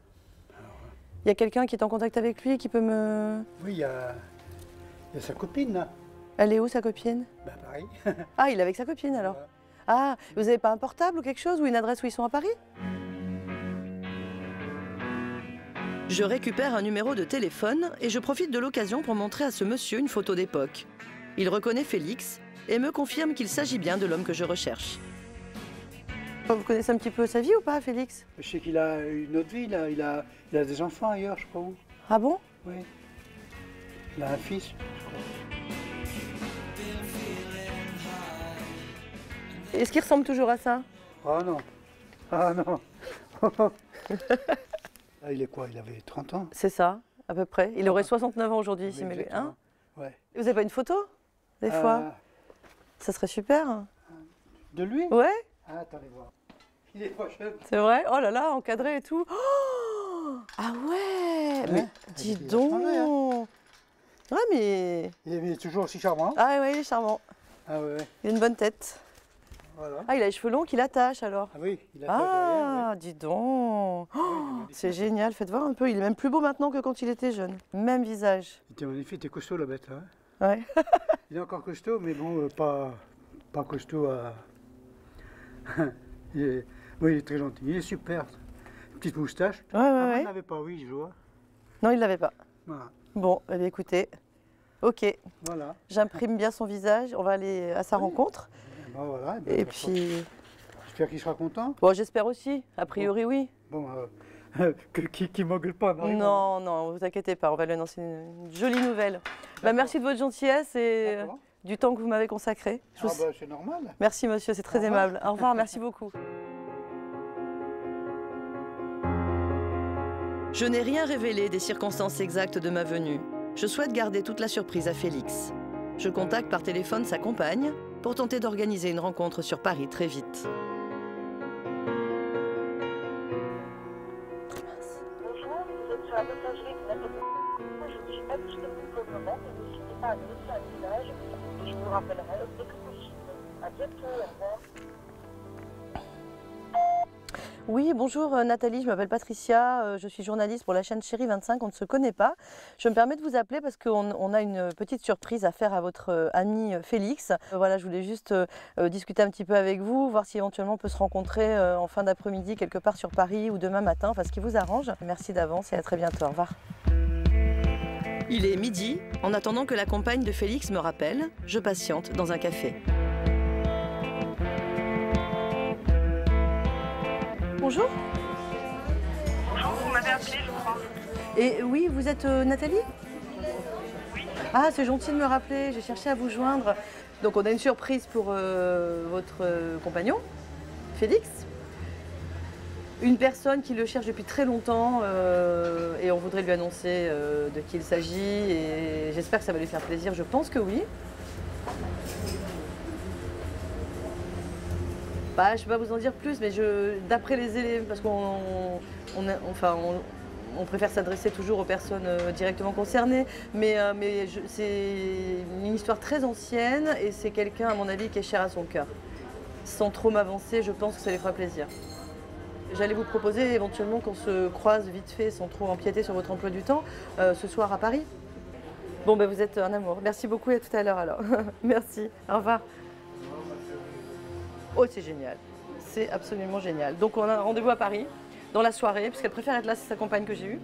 Il y a quelqu'un qui est en contact avec lui qui peut me... Oui, il y a sa copine là. Elle est où sa copine? Bah Paris. Ah, il est avec sa copine alors? Voilà. Ah, vous n'avez pas un portable ou quelque chose? Ou une adresse où ils sont à Paris? Je récupère un numéro de téléphone et je profite de l'occasion pour montrer à ce monsieur une photo d'époque. Il reconnaît Félix et me confirme qu'il s'agit bien de l'homme que je recherche. Vous connaissez un petit peu sa vie ou pas, Félix? Je sais qu'il a une autre vie, là. Il a des enfants ailleurs, je crois. Ah bon? Oui. Il a un fils, je crois. Est-ce qu'il ressemble toujours à ça? Ah non. Ah non. Ah, il est quoi? Il avait 30 ans? C'est ça, à peu près. Il aurait 69 ans aujourd'hui ici. Mais... Hein? Ouais. Vous n'avez pas une photo, des fois? Ça serait super. De lui? Ouais. Ah, attendez voir. Il est pas jeune. C'est vrai? Oh là là, encadré et tout. Oh, ah ouais, ouais. Mais dis donc. Ouais, mais... Il est toujours aussi charmant. Ah ouais, il est charmant. Ah ouais. Il a une bonne tête. Voilà. Ah, il a les cheveux longs qu'il attache alors. Ah oui, il attache derrière. Ouais. Dis donc. Oh, c'est génial, faites voir un peu. Il est même plus beau maintenant que quand il était jeune. Même visage. Il était magnifique, il était costaud la bête. Hein. Ouais. Il est encore costaud, mais bon, pas costaud à... Oui, il est très gentil, il est super. Petite moustache. Ouais, ouais. Il n'avait pas, oui, je vois. Non, il l'avait pas. Voilà. Bon, eh bien, écoutez, ok. Voilà. J'imprime bien son visage, on va aller à sa rencontre. Ben voilà, et puis... J'espère qu'il sera content. Bon, j'espère aussi, a priori oui. Bon, qu'il ne m'engueule pas. Non, non, vous inquiétez pas, on va lui annoncer une jolie nouvelle. Bah, merci de votre gentillesse et du temps que vous m'avez consacré. Ah bah, c'est normal. Merci monsieur, c'est très aimable. Au revoir, merci beaucoup. Je n'ai rien révélé des circonstances exactes de ma venue. Je souhaite garder toute la surprise à Félix. Je contacte par téléphone sa compagne pour tenter d'organiser une rencontre sur Paris très vite. Bonjour, vous êtes sur la messagerie de Nathalie. Je ne suis pas disponible pour le moment, mais n'hésitez pas à me laisser un message et je vous rappellerai dès que possible. À bientôt, au revoir. Oui, bonjour Nathalie, je m'appelle Patricia, je suis journaliste pour la chaîne Chérie 25, on ne se connaît pas. Je me permets de vous appeler parce qu'on a une petite surprise à faire à votre ami Félix. Voilà, je voulais juste discuter un petit peu avec vous, voir si éventuellement on peut se rencontrer en fin d'après-midi quelque part sur Paris ou demain matin, enfin ce qui vous arrange. Merci d'avance et à très bientôt, au revoir. Il est midi, en attendant que la compagne de Félix me rappelle, je patiente dans un café. Bonjour. Bonjour, vous m'avez appelé, je crois. Et oui, vous êtes Nathalie? Oui. Ah, c'est gentil de me rappeler, j'ai cherché à vous joindre. Donc on a une surprise pour votre compagnon, Félix. Une personne qui le cherche depuis très longtemps et on voudrait lui annoncer de qui il s'agit et j'espère que ça va lui faire plaisir, je pense que oui. Bah, je ne vais pas vous en dire plus, mais d'après les éléments, parce qu'on préfère s'adresser toujours aux personnes directement concernées, mais c'est une histoire très ancienne et c'est quelqu'un, à mon avis, qui est cher à son cœur. Sans trop m'avancer, je pense que ça lui fera plaisir. J'allais vous proposer éventuellement qu'on se croise vite fait, sans trop empiéter sur votre emploi du temps, ce soir à Paris. Bon, ben vous êtes un amour. Merci beaucoup et à tout à l'heure alors. Merci, au revoir. Oh, c'est génial. C'est absolument génial. Donc, on a un rendez-vous à Paris, dans la soirée, puisqu'elle préfère être là, c'est sa compagne que j'ai eue.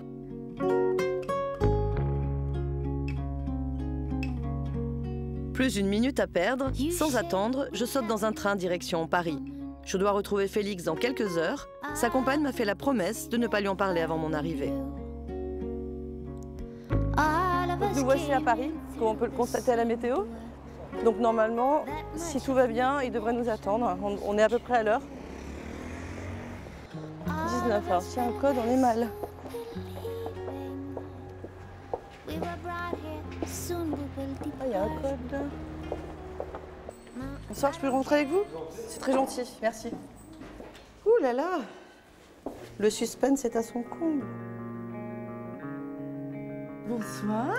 Plus d'une minute à perdre. Sans attendre, je saute dans un train direction Paris. Je dois retrouver Félix dans quelques heures. Sa compagne m'a fait la promesse de ne pas lui en parler avant mon arrivée. Nous voici à Paris, comme on peut le constater à la météo. Donc normalement, si tout va bien, il devrait nous attendre. On est à peu près à l'heure. 19 heures. S'il y a un code, on est mal. Ah, il y a un code. Bonsoir, je peux rentrer avec vous? C'est très gentil, merci. Ouh là là! Le suspense est à son comble. Bonsoir.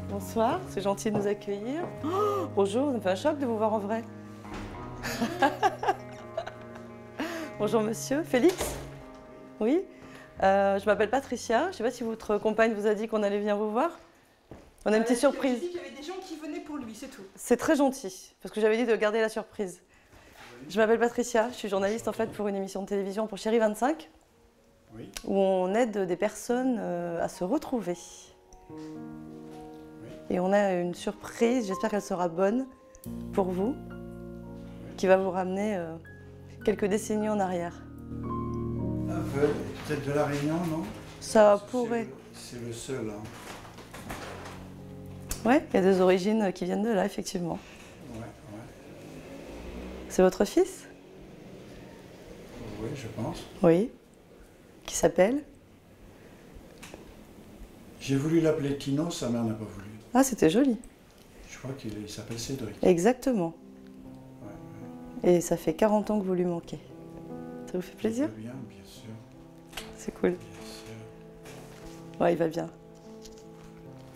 Bonsoir, c'est gentil de nous accueillir. Oh, bonjour, ça me fait un choc de vous voir en vrai. Bonjour monsieur, Félix? Oui, je m'appelle Patricia. Je ne sais pas si votre compagne vous a dit qu'on allait venir vous voir. On a une petite surprise. Il y avait des gens qui venaient pour lui, c'est tout. C'est très gentil, parce que j'avais dit de garder la surprise. Je m'appelle Patricia, je suis journaliste en fait pour une émission de télévision pour Chérie 25, oui, où on aide des personnes à se retrouver. Oui. Et on a une surprise, j'espère qu'elle sera bonne pour vous, qui va vous ramener quelques décennies en arrière. Ah, peut-être de la Réunion, non? Ça pourrait. C'est le seul, hein. Ouais, il y a des origines qui viennent de là, effectivement. Ouais, ouais. C'est votre fils? Oui, je pense. Oui. Qui s'appelle? J'ai voulu l'appeler Tino, sa mère n'a pas voulu. Ah, c'était joli. Je crois qu'il s'appelle Cédric. Exactement. Ouais, ouais. Et ça fait 40 ans que vous lui manquez. Ça vous fait plaisir? Il va bien, bien sûr. C'est cool. Bien sûr. Ouais, il va bien. Vous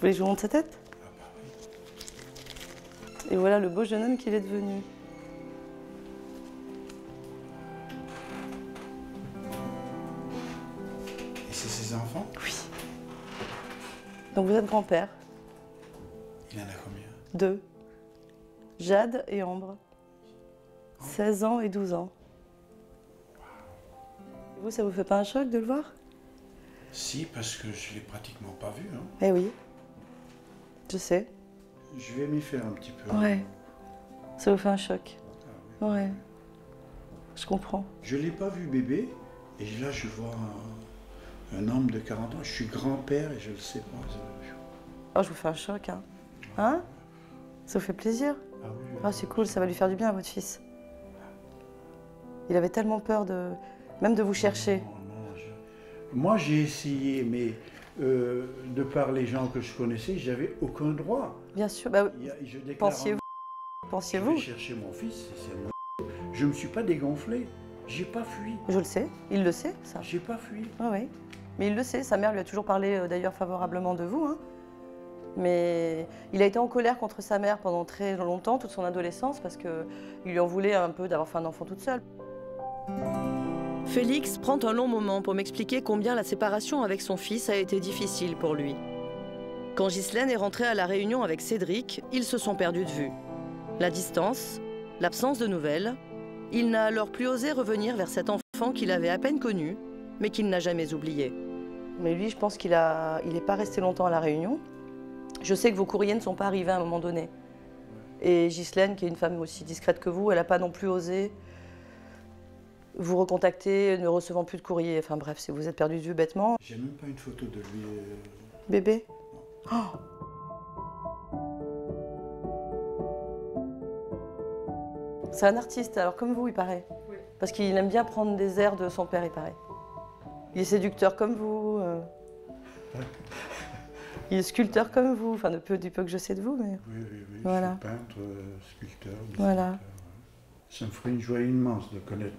voulez que je vous montre sa tête? Ah bah oui. Et voilà le beau jeune homme qu'il est devenu. Et c'est ses enfants? Oui. Donc vous êtes grand-père? Il en a combien? 2. Jade et Ambre. 16 ans et 12 ans. Et vous, ça vous fait pas un choc de le voir? Si, parce que je l'ai pratiquement pas vu. Hein. Eh oui. Je sais. Je vais m'y faire un petit peu. Ouais. Ça vous fait un choc. Ah oui. Ouais. Je comprends. Je l'ai pas vu bébé, et là je vois un homme de 40 ans. Je suis grand-père et je le sais pas. Oh, je vous fais un choc, hein. Hein? Ça vous fait plaisir? Ah oui. Ah, c'est cool, ça va lui faire du bien à votre fils. Il avait tellement peur même de vous chercher. Moi, j'ai essayé, mais de par les gens que je connaissais, j'avais aucun droit. Bien sûr, bah, pensiez-vous? Je vais chercher mon fils, je ne me suis pas dégonflé, j'ai pas fui. Je le sais, il le sait, ça. J'ai pas fui. Ah oui, mais il le sait, sa mère lui a toujours parlé d'ailleurs favorablement de vous. Hein. Mais il a été en colère contre sa mère pendant très longtemps, toute son adolescence, parce qu'il lui en voulait un peu d'avoir fait un enfant toute seule. Félix prend un long moment pour m'expliquer combien la séparation avec son fils a été difficile pour lui. Quand Ghislaine est rentrée à La Réunion avec Cédric, ils se sont perdus de vue. La distance, l'absence de nouvelles, il n'a alors plus osé revenir vers cet enfant qu'il avait à peine connu, mais qu'il n'a jamais oublié. Mais lui, je pense qu'il n'est pas resté longtemps à La Réunion. Je sais que vos courriers ne sont pas arrivés à un moment donné. Et Ghislaine, qui est une femme aussi discrète que vous, elle n'a pas non plus osé vous recontacter, ne recevant plus de courrier. Enfin bref, si vous êtes perdu de vue bêtement. J'ai même pas une photo de lui. Bébé? Oh. C'est un artiste, alors comme vous, il paraît. Oui. Parce qu'il aime bien prendre des airs de son père, il paraît. Il est séducteur comme vous. Il est sculpteur comme vous, enfin du peu que je sais de vous, mais... Oui, voilà. Je suis peintre, sculpteur, voilà. Ça me ferait une joie immense de connaître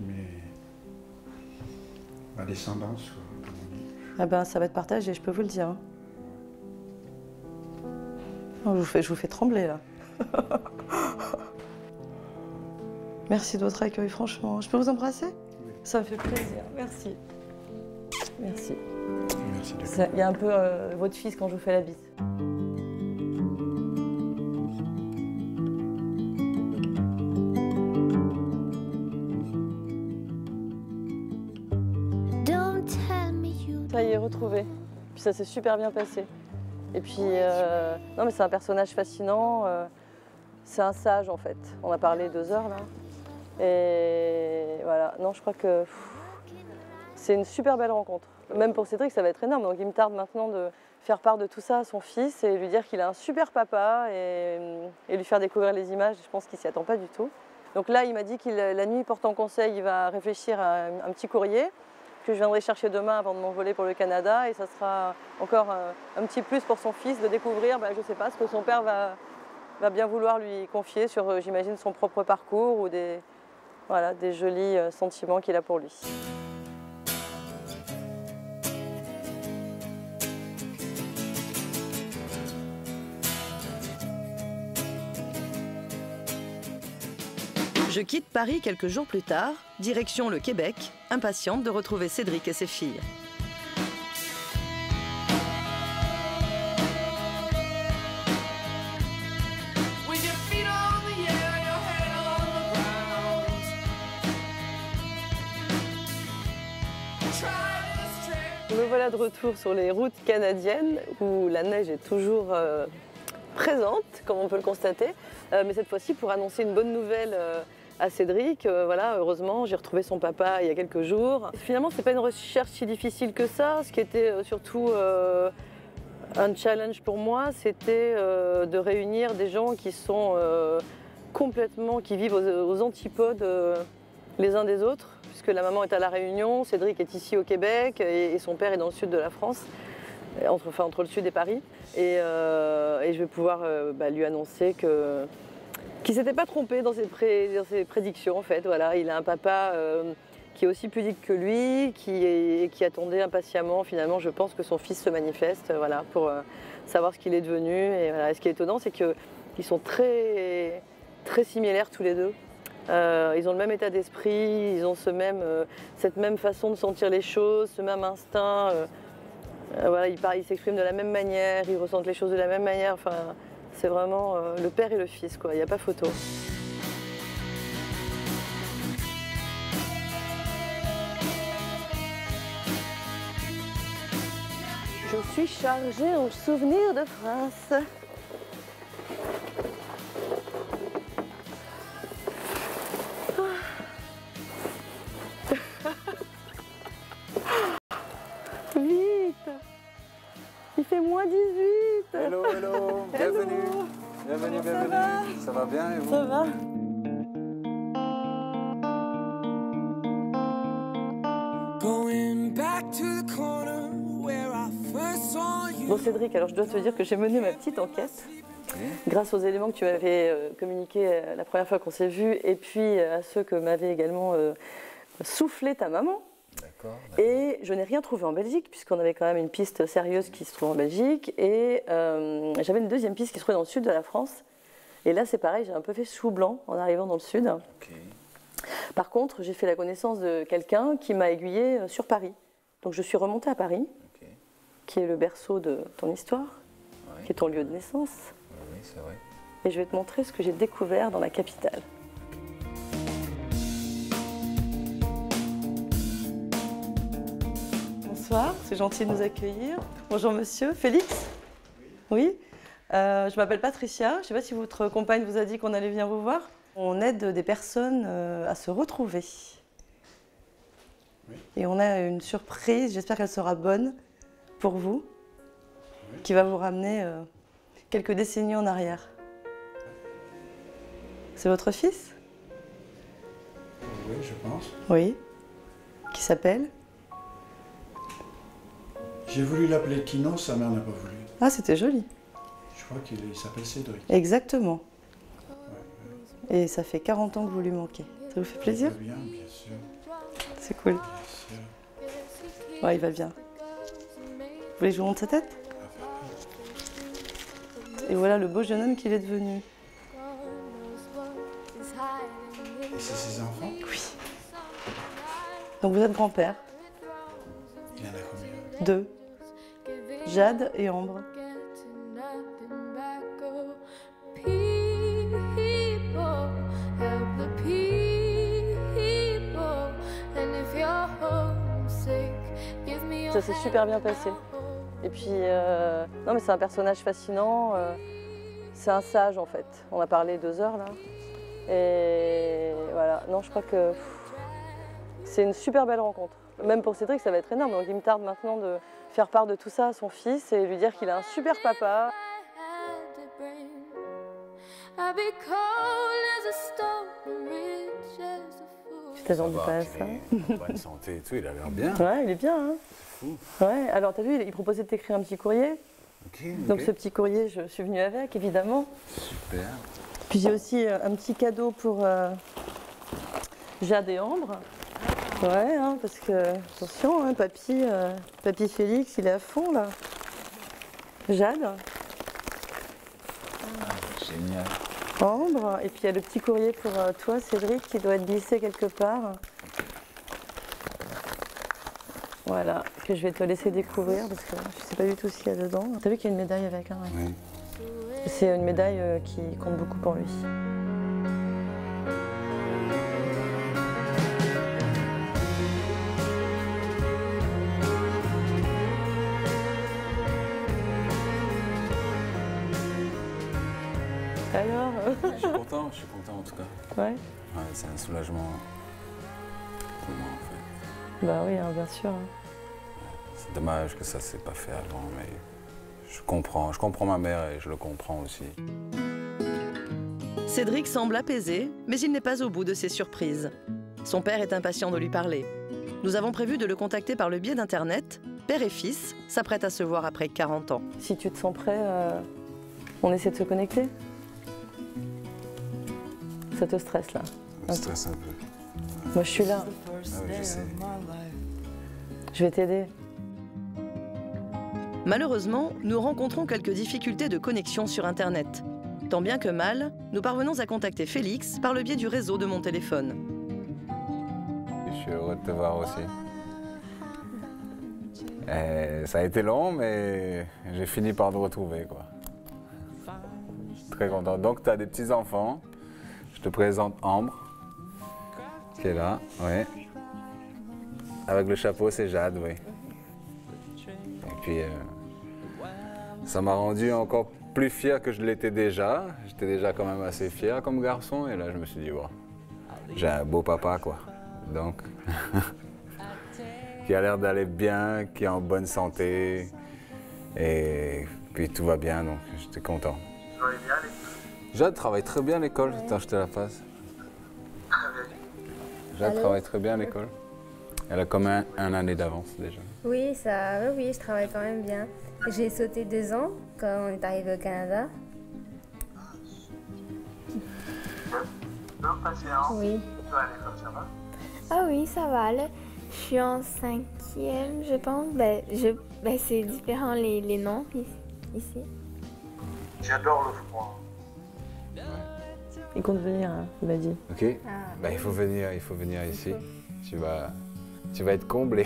ma descendance, comme on dit. Ah ben, ça va être partagé, je peux vous le dire. Hein. Oh, je vous fais trembler, là. Merci de votre accueil, franchement. Je peux vous embrasser? Oui. Ça me fait plaisir, merci. Merci. Il y a un peu votre fils quand je vous fais la bise. Ça y est, retrouvé. Puis ça s'est super bien passé. Et puis, non mais c'est un personnage fascinant. C'est un sage en fait. On a parlé 2 heures là. Et voilà, non, je crois que c'est une super belle rencontre. Même pour Cédric, ça va être énorme. Donc il me tarde maintenant de faire part de tout ça à son fils et lui dire qu'il a un super papa et lui faire découvrir les images. Je pense qu'il s'y attend pas du tout. Donc là, il m'a dit que la nuit, portant conseil, il va réfléchir à un petit courrier que je viendrai chercher demain avant de m'envoler pour le Canada. Et ça sera encore un petit plus pour son fils de découvrir, je ne sais pas, ce que son père va bien vouloir lui confier sur, j'imagine, son propre parcours ou des jolis sentiments qu'il a pour lui. Je quitte Paris quelques jours plus tard, direction le Québec, impatiente de retrouver Cédric et ses filles. Me voilà de retour sur les routes canadiennes où la neige est toujours présente, comme on peut le constater, mais cette fois-ci pour annoncer une bonne nouvelle à Cédric. Heureusement, j'ai retrouvé son papa il y a quelques jours. Finalement, c'est pas une recherche si difficile que ça. Ce qui était surtout un challenge pour moi, c'était de réunir des gens qui sont qui vivent aux antipodes les uns des autres, puisque la maman est à La Réunion, Cédric est ici au Québec et son père est dans le sud de la France, entre le sud et Paris. Et je vais pouvoir lui annoncer qu'il ne s'était pas trompé dans ses prédictions en fait. Voilà, il a un papa qui est aussi pudique que lui, qui attendait impatiemment finalement, je pense, que son fils se manifeste pour savoir ce qu'il est devenu. Et ce qui est étonnant, c'est qu'ils sont très, très similaires tous les deux. Ils ont le même état d'esprit, ils ont cette même façon de sentir les choses, ce même instinct. Ils s'expriment de la même manière, ils ressentent les choses de la même manière. Enfin, c'est vraiment le père et le fils, quoi. Il n'y a pas photo. Je suis chargée en souvenirs de France. Vite! Il fait -18! Hello, hello! Bienvenue, bienvenue. Ça va bien et vous? Ça va. Bon Cédric, alors je dois te dire que j'ai mené ma petite enquête grâce aux éléments que tu m'avais communiqués la première fois qu'on s'est vus et puis à ceux que m'avait également soufflé ta maman. D'accord. Et je n'ai rien trouvé en Belgique puisqu'on avait quand même une piste sérieuse qui se trouve en Belgique et j'avais une deuxième piste qui se trouvait dans le sud de la France. Et là c'est pareil, j'ai un peu fait chou blanc en arrivant dans le sud. Okay. Par contre, j'ai fait la connaissance de quelqu'un qui m'a aiguillée sur Paris. Donc je suis remontée à Paris, okay, qui est le berceau de ton histoire, ouais, qui est ton lieu de naissance. Oui, c'est vrai. Et je vais te montrer ce que j'ai découvert dans la capitale. Bonsoir, c'est gentil de nous accueillir. Bonjour monsieur, Félix? Oui. Je m'appelle Patricia, je ne sais pas si votre compagne vous a dit qu'on allait venir vous voir. On aide des personnes à se retrouver. Oui. Et on a une surprise, j'espère qu'elle sera bonne pour vous, oui, qui va vous ramener quelques décennies en arrière. C'est votre fils? Oui, je pense. Oui. Qui s'appelle? J'ai voulu l'appeler Tino, sa mère n'a pas voulu. Ah, c'était joli. Je crois qu'il s'appelle Cédric. Exactement. Ouais. Et ça fait 40 ans que vous lui manquez. Ça vous fait plaisir? Il va bien, bien sûr. C'est cool. Bien sûr. Ouais, il va bien. Vous voulez que je vous montre sa tête? Et voilà le beau jeune homme qu'il est devenu. Et c'est ses enfants? Oui. Donc vous êtes grand-père? Il y en a combien? 2. Jade et Ambre. Ça s'est super bien passé. Et puis, non mais c'est un personnage fascinant, c'est un sage en fait. On a parlé 2 heures là. Et voilà, non je crois que c'est une super belle rencontre. Même pour Cédric ça va être énorme, donc il me tarde maintenant de faire part de tout ça à son fils et lui dire qu'il a un super papa. Je t'attendais pas à ça. Bonne santé et tout, il a l'air bien. Ouais, il est bien. Hein. Fou. Ouais, alors t'as vu, il proposait de t'écrire un petit courrier. Okay, donc ce petit courrier, je suis venue avec, évidemment. Super. Puis j'ai aussi un petit cadeau pour Jade et Ambre. Ouais, hein, parce que, attention, hein, papy Félix, il est à fond là. Jade. Génial. Ambre, et puis il y a le petit courrier pour toi, Cédric, qui doit être glissé quelque part. Voilà, que je vais te laisser découvrir parce que je ne sais pas du tout ce qu'il y a dedans. T'as vu qu'il y a une médaille avec, hein? Oui. C'est une médaille qui compte beaucoup pour lui. Alors Je suis content en tout cas. Ouais. Ouais, c'est un soulagement pour moi en fait. Bah oui, hein, bien sûr. C'est dommage que ça ne s'est pas fait avant, mais je comprends ma mère et je le comprends aussi. Cédric semble apaisé, mais il n'est pas au bout de ses surprises. Son père est impatient de lui parler. Nous avons prévu de le contacter par le biais d'Internet. Père et fils s'apprêtent à se voir après 40 ans. Si tu te sens prêt, on essaie de se connecter? Ça te stresse là? Ça me stresse un peu. Moi je suis là. Ah oui, je sais. Je vais t'aider. Malheureusement, nous rencontrons quelques difficultés de connexion sur Internet. Tant bien que mal, nous parvenons à contacter Félix par le biais du réseau de mon téléphone. Je suis heureux de te voir aussi. Ça a été long, mais j'ai fini par te retrouver, quoi. Je suis très content. Donc, tu as des petits-enfants. Je te présente Ambre, qui est là, oui. Avec le chapeau, c'est Jade, oui. Et puis, ça m'a rendu encore plus fier que je l'étais déjà. J'étais déjà quand même assez fier comme garçon. Et là, je me suis dit, wow, j'ai un beau papa, quoi. Donc, qui a l'air d'aller bien, qui est en bonne santé. Et puis, tout va bien, donc j'étais content. Vous allez bien, les filles? Jade travaille très bien à l'école, attends, je te la passe. Jade travaille très bien à l'école. Elle a comme un année d'avance déjà. Oui, oui, je travaille quand même bien. J'ai sauté 2 ans quand on est arrivé au Canada. Oui. Ah oui, ça va. Là. Je suis en 5e, je pense. C'est différent les noms ici. J'adore le froid. Il compte venir, hein, il m'a dit. Ok. Bah, il faut venir ici. Tu vas être comblé.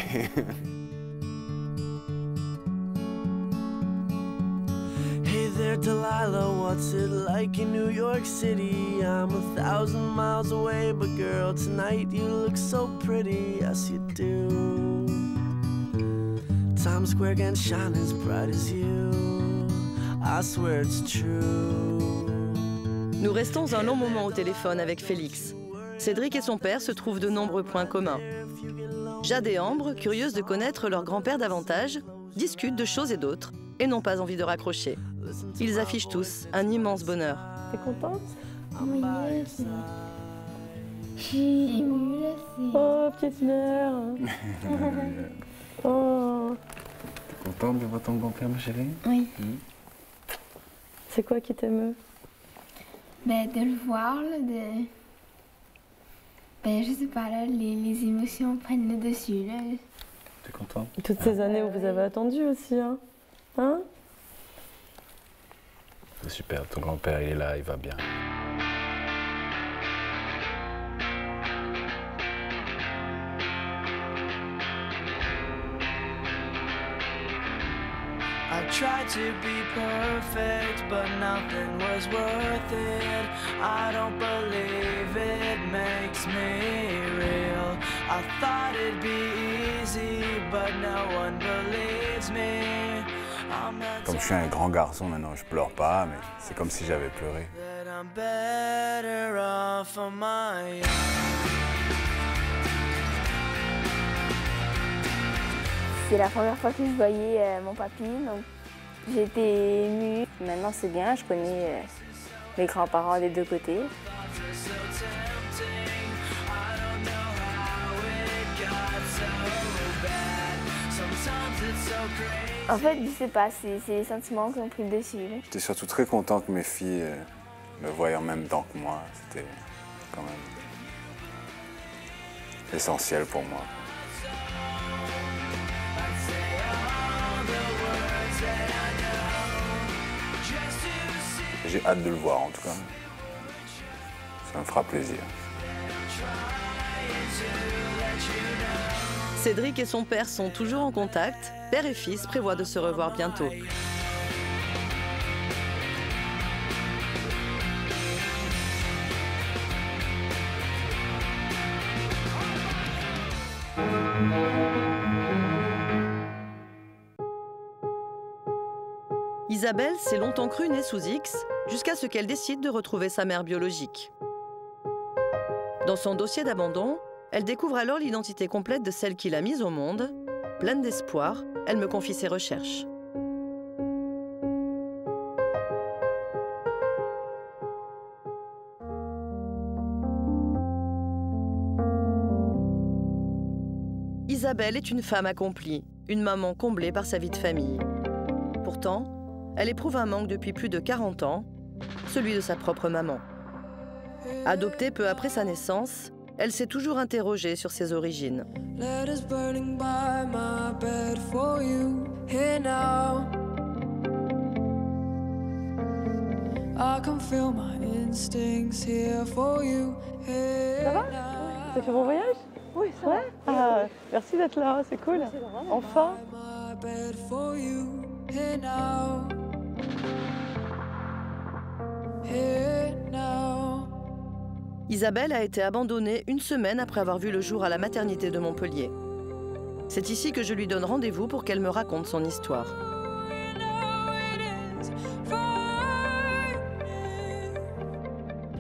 Hey there, Delilah, what's it like in New York City? I'm 1,000 miles away, but girl, tonight you look so pretty, yes you do. Times Square can shine as bright as you, I swear it's true. Nous restons un long moment au téléphone avec Félix. Cédric et son père se trouvent de nombreux points communs. Jade et Ambre, curieuses de connaître leur grand-père davantage, discutent de choses et d'autres et n'ont pas envie de raccrocher. Ils affichent tous un immense bonheur. T'es contente? Oui, je suis émue. Oh, petite mère. Oh. T'es contente de voir ton grand-père, ma chérie? Oui. C'est quoi qui t'émeut? De le voir, là, je sais pas, là, les émotions prennent le dessus, là. T'es contente? Toutes ces années où vous avez attendu aussi, hein? Hein? C'est super, ton grand-père il est là, il va bien. I tried to be perfect, but nothing was worth it. I don't believe it makes me real. I thought it'd be easy, but no one believes me. Comme je suis un grand garçon maintenant, je pleure pas, mais c'est comme si j'avais pleuré. I'm better off on my own. C'est la première fois que je voyais mon papy, donc j'étais émue. Maintenant c'est bien, je connais les grands-parents des deux côtés. En fait, je sais pas, c'est les sentiments qui ont pris le dessus. J'étais surtout très content que mes filles me voient en même temps que moi. C'était quand même essentiel pour moi. J'ai hâte de le voir en tout cas. Ça me fera plaisir. Cédric et son père sont toujours en contact. Père et fils prévoient de se revoir bientôt. Isabelle s'est longtemps crue née sous X, jusqu'à ce qu'elle décide de retrouver sa mère biologique. Dans son dossier d'abandon, elle découvre alors l'identité complète de celle qui l'a mise au monde. Pleine d'espoir, elle me confie ses recherches. Isabelle est une femme accomplie, une maman comblée par sa vie de famille. Pourtant, elle éprouve un manque depuis plus de 40 ans, celui de sa propre maman. Adoptée peu après sa naissance, elle s'est toujours interrogée sur ses origines. Letters burning by my bed for you here now. I can feel my instincts here for you here. Ça va? T'as fait bon voyage? Oui, ça va. Ah, merci d'être là, c'est cool. Enfin. My bed for you here now. Here now. Isabelle a été abandonnée une semaine après avoir vu le jour à la maternité de Montpellier. C'est ici que je lui donne rendez-vous pour qu'elle me raconte son histoire.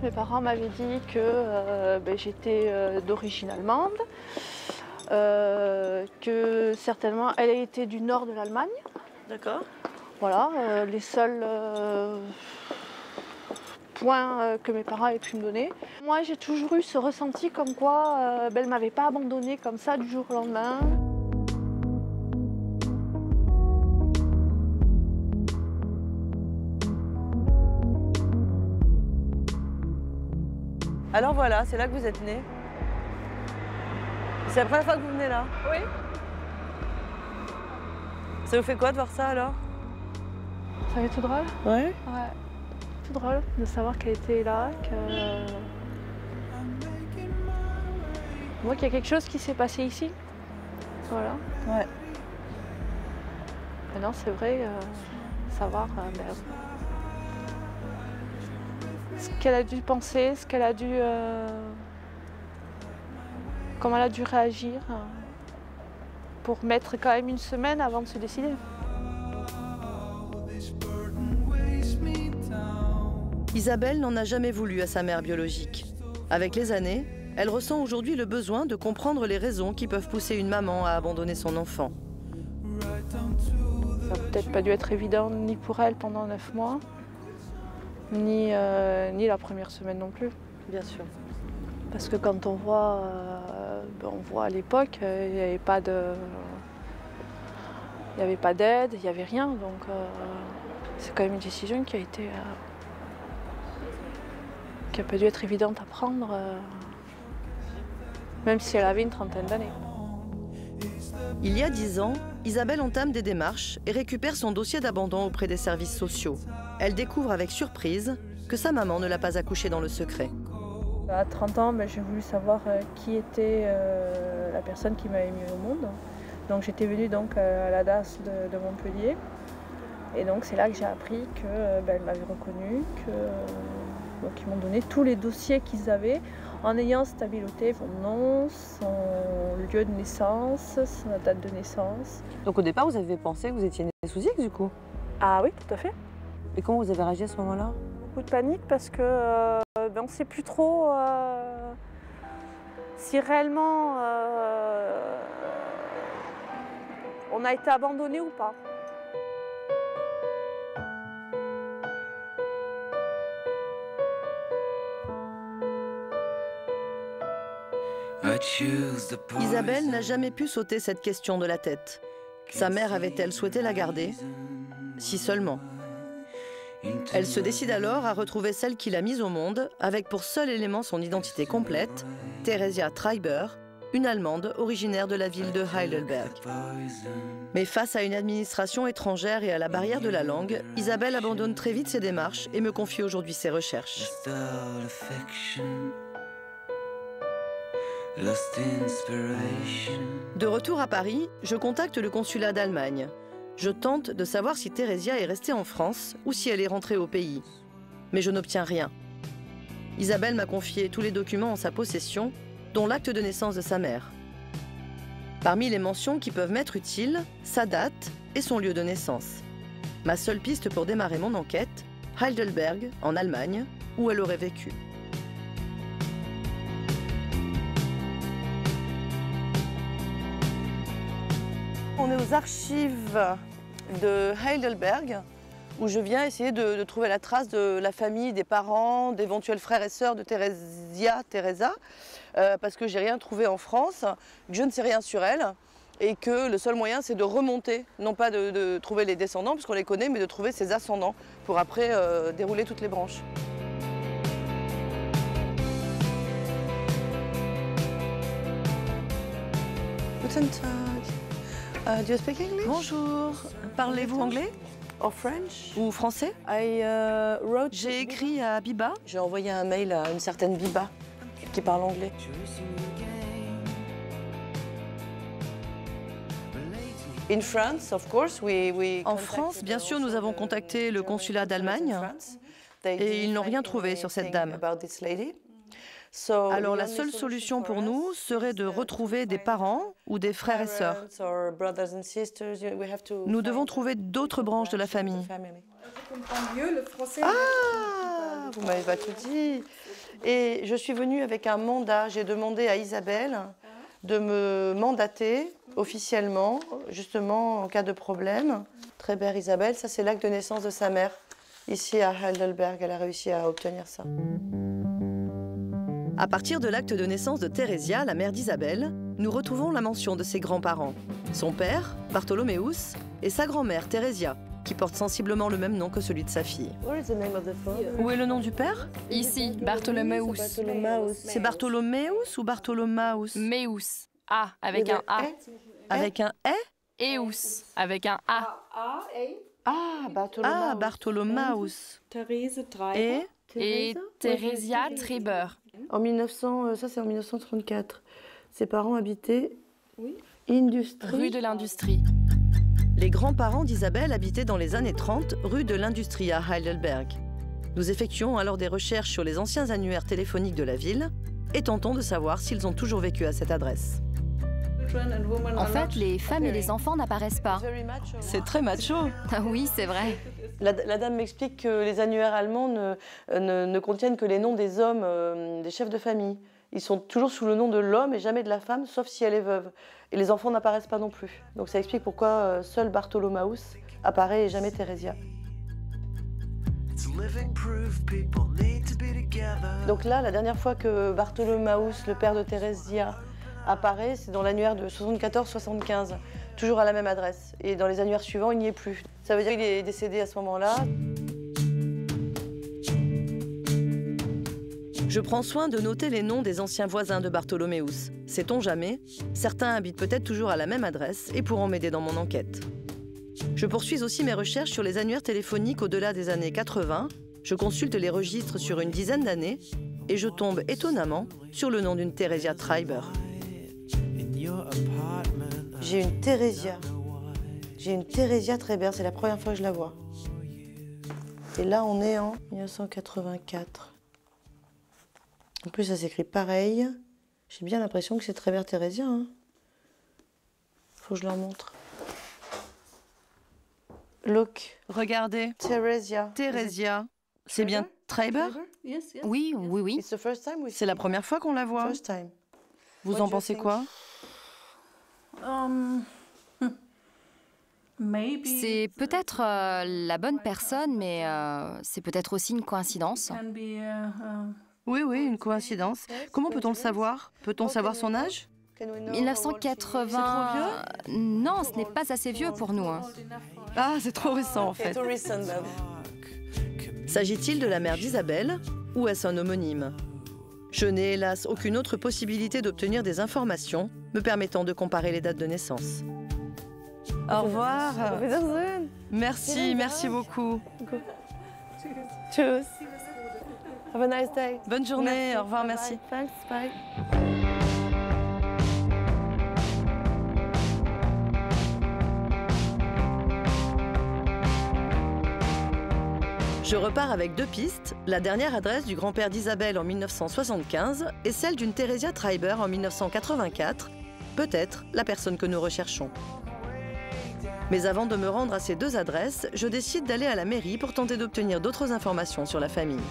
Mes parents m'avaient dit que j'étais d'origine allemande, que certainement elle était du nord de l'Allemagne. D'accord. Voilà, les seuls points que mes parents avaient pu me donner. Moi, j'ai toujours eu ce ressenti comme quoi elle ne m'avait pas abandonnée comme ça du jour au lendemain. Alors voilà, c'est là que vous êtes nés. C'est la première fois que vous venez là? Oui. Ça vous fait quoi de voir ça alors? Ça fait tout drôle? Ouais. Ouais. Tout drôle de savoir qu'elle était là, moi qu'il y a quelque chose qui s'est passé ici. Voilà. Ouais. Maintenant c'est vrai, savoir ce qu'elle a dû penser, ce qu'elle a dû. Comment elle a dû réagir pour mettre quand même une semaine avant de se décider. Isabelle n'en a jamais voulu à sa mère biologique. Avec les années, elle ressent aujourd'hui le besoin de comprendre les raisons qui peuvent pousser une maman à abandonner son enfant. Ça n'a peut-être pas dû être évident ni pour elle pendant 9 mois, ni la première semaine non plus. Bien sûr. Parce que quand on voit à l'époque, il n'y avait pas d'aide, il n'y avait rien. Donc c'est quand même une décision qui a été... qui n'a pas dû être évidente à prendre, même si elle avait une trentaine d'années. Il y a 10 ans, Isabelle entame des démarches et récupère son dossier d'abandon auprès des services sociaux. Elle découvre avec surprise que sa maman ne l'a pas accouchée dans le secret. À 30 ans, j'ai voulu savoir qui était la personne qui m'avait mis au monde. Donc j'étais venue à la DAS de Montpellier. Et donc c'est là que j'ai appris qu'elle m'avait reconnue, donc ils m'ont donné tous les dossiers qu'ils avaient en ayant stabiloté son nom, son lieu de naissance, sa date de naissance. Donc au départ, vous avez pensé que vous étiez née sous X du coup? Ah oui, tout à fait. Et comment vous avez réagi à ce moment-là? Beaucoup de panique parce que on ne sait plus trop si réellement on a été abandonné ou pas. Isabelle n'a jamais pu sauter cette question de la tête. Sa mère avait-elle souhaité la garder? Si seulement. Elle se décide alors à retrouver celle qui l'a mise au monde, avec pour seul élément son identité complète, Theresia Treiber, une Allemande originaire de la ville de Heidelberg. Mais face à une administration étrangère et à la barrière de la langue, Isabelle abandonne très vite ses démarches et me confie aujourd'hui ses recherches. De retour à Paris, je contacte le consulat d'Allemagne. Je tente de savoir si Theresia est restée en France ou si elle est rentrée au pays. Mais je n'obtiens rien. Isabelle m'a confié tous les documents en sa possession, dont l'acte de naissance de sa mère. Parmi les mentions qui peuvent m'être utiles, sa date et son lieu de naissance. Ma seule piste pour démarrer mon enquête, Heidelberg, en Allemagne, où elle aurait vécu. On est aux archives de Heidelberg, où je viens essayer de trouver la trace de la famille, des parents, d'éventuels frères et sœurs de Teresa, parce que j'ai rien trouvé en France, que je ne sais rien sur elle, et que le seul moyen c'est de remonter, non pas de trouver les descendants, puisqu'on les connaît, mais de trouver ses ascendants, pour après dérouler toutes les branches. Guten Tag. Do you speak English? Bonjour. Parlez-vous anglais? Or French? Ou français? J'ai écrit à Biba. J'ai envoyé un mail à une certaine Biba qui parle anglais. En France, bien sûr, nous avons contacté le consulat d'Allemagne et ils n'ont rien trouvé sur cette dame. Alors la seule solution pour nous serait de retrouver des parents ou des frères et sœurs. Nous devons trouver d'autres branches de la famille. Je comprends mieux le français. Ah, vous m'avez pas tout dit. Et je suis venue avec un mandat. J'ai demandé à Isabelle de me mandater officiellement, justement en cas de problème. Très belle Isabelle, ça c'est l'acte de naissance de sa mère. ici à Heidelberg. Elle a réussi à obtenir ça. À partir de l'acte de naissance de Theresia, la mère d'Isabelle, nous retrouvons la mention de ses grands-parents. Son père, Bartholoméus, et sa grand-mère, Theresia, qui porte sensiblement le même nom que celui de sa fille. Où est le nom du père? Ici, Bartholoméus. C'est Bartholoméus ou Bartholomaus? Méus. A, avec un A. Avec un E? Eus, avec un A. Ah, Bartholomaus. Ah, Bartholomaus. Et Theresia Treiber. En 1900, ça c'est en 1934. Ses parents habitaient Industrie. Rue de l'Industrie. Les grands-parents d'Isabelle habitaient dans les années 30, rue de l'Industrie à Heidelberg. Nous effectuons alors des recherches sur les anciens annuaires téléphoniques de la ville et tentons de savoir s'ils ont toujours vécu à cette adresse. En fait, les femmes et les enfants n'apparaissent pas. C'est très macho. Ah oui, c'est vrai. La dame m'explique que les annuaires allemands ne contiennent que les noms des hommes, des chefs de famille. Ils sont toujours sous le nom de l'homme et jamais de la femme, sauf si elle est veuve. Et les enfants n'apparaissent pas non plus. Donc ça explique pourquoi seul Bartholomaus apparaît et jamais Theresia. Donc là, la dernière fois que Bartholomaus, le père de Theresia, apparaît, c'est dans l'annuaire de 74-75, toujours à la même adresse. Et dans les annuaires suivants, il n'y est plus. Ça veut dire qu'il est décédé à ce moment-là. Je prends soin de noter les noms des anciens voisins de Bartholoméus. Sait-on jamais? Certains habitent peut-être toujours à la même adresse et pourront m'aider dans mon enquête. Je poursuis aussi mes recherches sur les annuaires téléphoniques au-delà des années 80. Je consulte les registres sur une dizaine d'années et je tombe étonnamment sur le nom d'une Theresia Treiber. J'ai une Theresia. J'ai une Theresia Treiber, c'est la première fois que je la vois. Et là, on est en 1984. En plus, ça s'écrit pareil. J'ai bien l'impression que c'est Treiber Theresia. Hein. Faut que je leur montre. Look. Regardez. Theresia. Theresia. C'est bien Treiber? Oui, oui, oui. C'est la première fois qu'on la voit. First time. Vous en pensez quoi? C'est peut-être la bonne personne, mais c'est peut-être aussi une coïncidence. Oui, oui, une coïncidence. Comment peut-on le savoir? Peut-on savoir son âge? 1980... C'est trop vieux? Non, ce n'est pas assez vieux pour nous. Hein. Ah, c'est trop récent en fait. S'agit-il de la mère d'Isabelle ou est-ce un homonyme? Je n'ai hélas aucune autre possibilité d'obtenir des informations me permettant de comparer les dates de naissance. Au revoir. Merci, merci beaucoup. Tschüss. Have a nice day. Bonne journée, Merci. au revoir, Bye merci. Bye. Thanks, bye. Je repars avec deux pistes, la dernière adresse du grand-père d'Isabelle en 1975 et celle d'une Theresia Treiber en 1984, peut-être la personne que nous recherchons. Mais avant de me rendre à ces deux adresses, je décide d'aller à la mairie pour tenter d'obtenir d'autres informations sur la famille.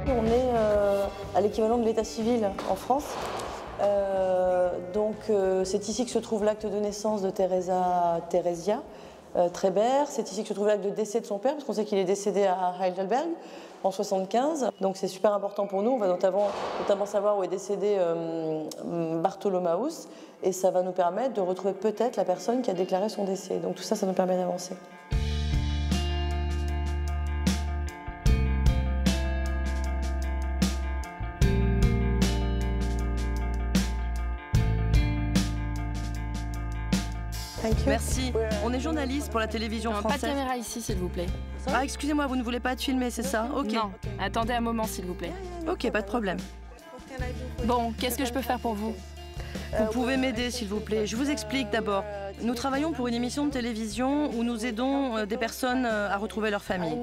On est à l'équivalent de l'état civil en France. C'est ici que se trouve l'acte de naissance de Theresia Treiber. C'est ici que se trouve l'acte de décès de son père, parce qu'on sait qu'il est décédé à Heidelberg en 75. Donc c'est super important pour nous. On va notamment savoir où est décédé Bartholomaus. Et ça va nous permettre de retrouver peut-être la personne qui a déclaré son décès. Donc tout ça, ça nous permet d'avancer. Merci. On est journaliste pour la télévision française. Pas de caméra ici, s'il vous plaît. Ah, excusez-moi, vous ne voulez pas être filmé, c'est ça? Ok. Non, attendez un moment, s'il vous plaît. Ok, pas de problème. Bon, qu'est-ce que je peux faire pour vous? Vous pouvez m'aider, s'il vous plaît. Je vous explique d'abord. Nous travaillons pour une émission de télévision où nous aidons des personnes à retrouver leur famille.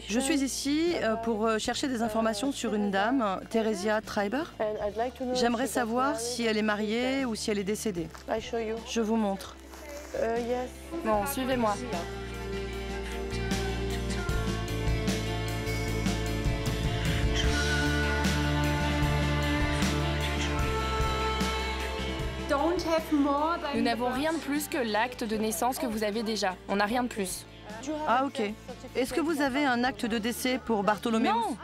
Je suis ici pour chercher des informations sur une dame, Theresia Treiber. J'aimerais savoir si elle est mariée ou si elle est décédée. Je vous montre. Bon, suivez-moi. Nous n'avons rien de plus que l'acte de naissance que vous avez déjà. On n'a rien de plus. Ah ok. Est-ce que vous avez un acte de décès pour Bartholoméus? Non.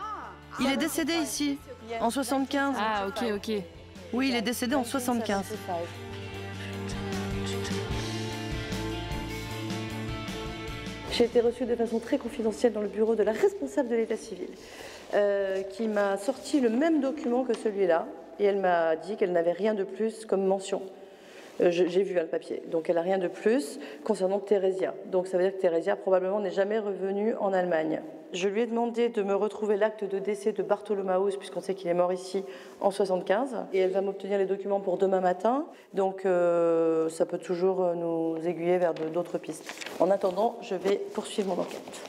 Il est décédé ici, en 75. Ah ok, ok. Oui, il est décédé en 75. J'ai été reçue de façon très confidentielle dans le bureau de la responsable de l'état civil, qui m'a sorti le même document que celui-là, et elle m'a dit qu'elle n'avait rien de plus comme mention. J'ai vu le papier, donc elle n'a rien de plus concernant Theresia. Donc ça veut dire que Theresia probablement n'est jamais revenue en Allemagne. Je lui ai demandé de me retrouver l'acte de décès de Bartholomäus, puisqu'on sait qu'il est mort ici en 75, et elle va m'obtenir les documents pour demain matin, donc ça peut toujours nous aiguiller vers d'autres pistes. En attendant, je vais poursuivre mon enquête.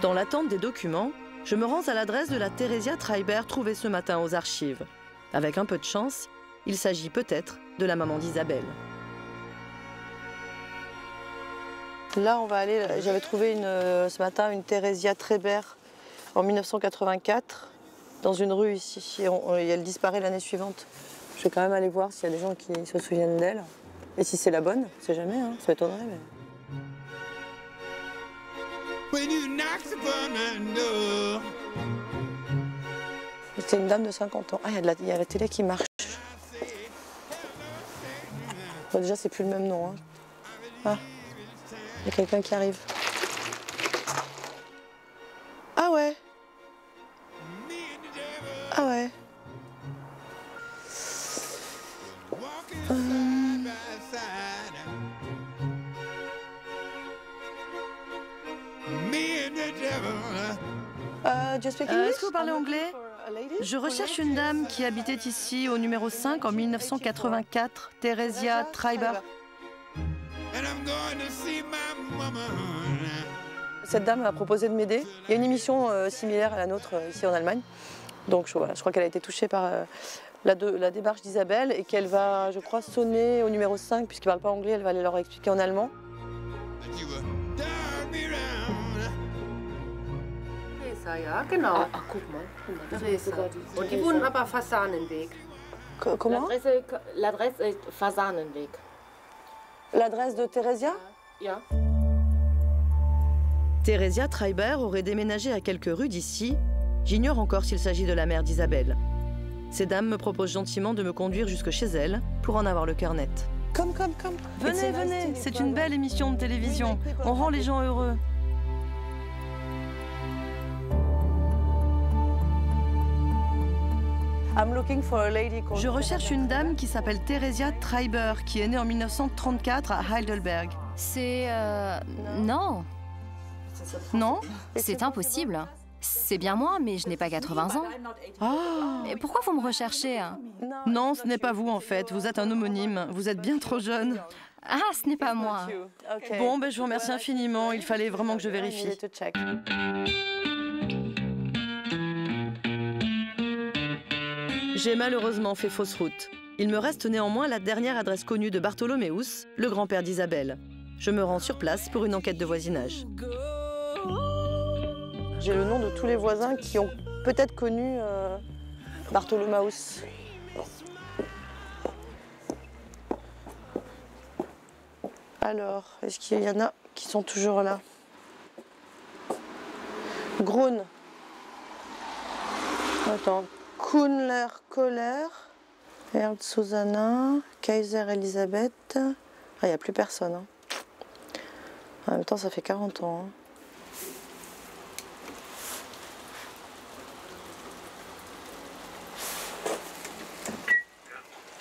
Dans l'attente des documents, je me rends à l'adresse de la Theresia Treiber trouvée ce matin aux archives. Avec un peu de chance, il s'agit peut-être de la maman d'Isabelle. Là, on va aller. J'avais trouvé ce matin une Theresia Treiber en 1984 dans une rue ici. Et elle disparaît l'année suivante. Je vais quand même aller voir s'il y a des gens qui se souviennent d'elle. Et si c'est la bonne, on sait jamais, hein, ça m'étonnerait. Mais... C'était une dame de 50 ans. Ah, il y a la télé qui marche. Bon, déjà, c'est plus le même nom. Hein. Ah, il y a quelqu'un qui arrive. Ah ouais. Ah ouais. Est-ce que vous parlez anglais? Je recherche une dame qui habitait ici au numéro 5 en 1984, Theresia Treiber. Cette dame a proposé de m'aider. Il y a une émission similaire à la nôtre ici en Allemagne. Donc je crois qu'elle a été touchée par la démarche d'Isabelle et qu'elle va, je crois, sonner au numéro 5 puisqu'il ne parle pas anglais, elle va aller leur expliquer en allemand. Ja, genau. Ah, guck mal. Theresa. Und die wohnen aber Fasanenweg. Comment? L'adresse est Fasanenweg. L'adresse de Theresia? Ja. Theresia Treiber aurait déménagé à quelques rues d'ici. J'ignore encore s'il s'agit de la mère d'Isabelle. Ces dames me proposent gentiment de me conduire jusque chez elles pour en avoir le cœur net. Come. Venez, venez, c'est une belle émission de télévision. On rend les gens heureux. Je recherche une dame qui s'appelle Theresia Treiber, qui est née en 1934 à Heidelberg. C'est... non. Non? C'est impossible. C'est bien moi, mais je n'ai pas 80 ans. Ah. Mais pourquoi vous me recherchez? Non, ce n'est pas vous en fait. Vous êtes un homonyme. Vous êtes bien trop jeune. Ah, ce n'est pas moi. Bon, ben, je vous remercie infiniment. Il fallait vraiment que je vérifie. J'ai malheureusement fait fausse route. Il me reste néanmoins la dernière adresse connue de Bartholomäus, le grand-père d'Isabelle. Je me rends sur place pour une enquête de voisinage. J'ai le nom de tous les voisins qui ont peut-être connu Bartholomäus. Alors, est-ce qu'il y en a qui sont toujours là? Grun. Attends. Kunler Kohler, Erd Susanna, Kaiser Elisabeth. Ah, il n'y a plus personne. Hein. En même temps, ça fait 40 ans. Hein.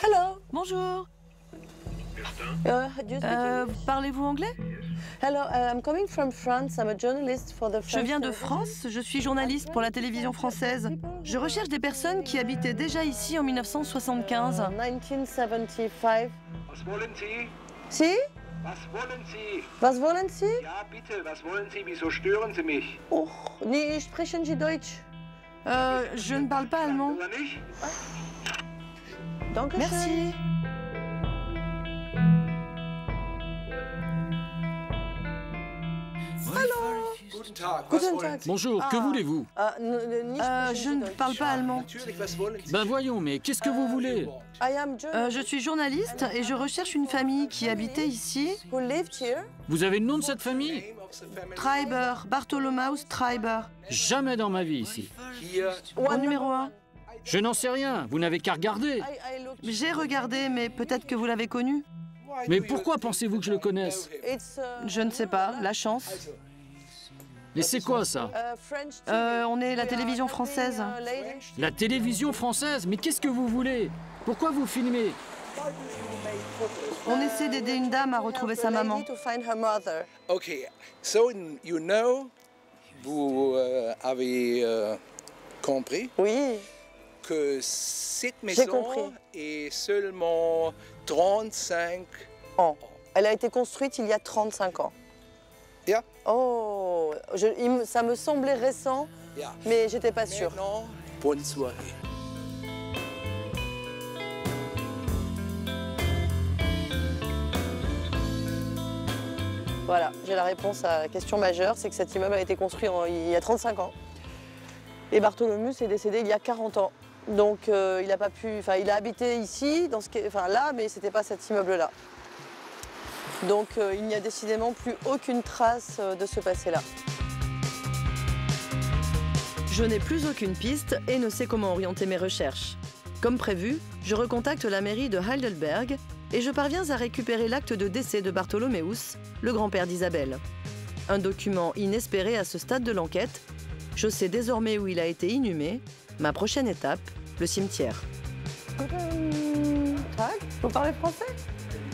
Hello. Bonjour. Parlez-vous anglais? Hello, I'm coming from France. I'm a journalist for the French. Je viens de France, je suis journaliste pour la télévision française. Je recherche des personnes qui habitaient déjà ici en 1975. 1975. Was wollen Sie? Si? Was wollen Sie? Was wollen Sie? Ja, bitte, was wollen Sie? Wieso stören Sie mich? Oh, nee, sprechen Sie Deutsch? Je ne parle pas allemand. Dankeschön. Merci. Hallo. Bonjour, que voulez-vous? Je ne parle pas allemand. Ben voyons, mais qu'est-ce que vous voulez? Je suis journaliste et je recherche une famille qui habitait ici. Vous avez le nom de cette famille? Treiber, Bartholomäus Treiber. Jamais dans ma vie ici. Au numéro 1. Je n'en sais rien, vous n'avez qu'à regarder. J'ai regardé, mais peut-être que vous l'avez connu. Mais pourquoi pensez-vous que je le connaisse? Je ne sais pas, la chance. Et c'est quoi ça? On est la télévision française. La télévision française? Mais qu'est-ce que vous voulez? Pourquoi vous filmez? On essaie d'aider une dame à retrouver sa maman. Ok, so you know, vous avez compris que cette maison est seulement 35 ans. Elle a été construite il y a 35 ans. Yeah. Oh, ça me semblait récent, mais j'étais pas sûre. Maintenant, bonne soirée. Voilà, j'ai la réponse à la question majeure, c'est que cet immeuble a été construit il y a 35 ans. Et Bartholomäus est décédé il y a 40 ans. Donc il a pas pu, il a habité ici, là, mais c'était pas cet immeuble-là. Donc il n'y a décidément plus aucune trace de ce passé-là. Je n'ai plus aucune piste et ne sais comment orienter mes recherches. Comme prévu, je recontacte la mairie de Heidelberg et je parviens à récupérer l'acte de décès de Bartholomäus, le grand-père d'Isabelle. Un document inespéré à ce stade de l'enquête. Je sais désormais où il a été inhumé. Ma prochaine étape, le cimetière. Vous parlez français?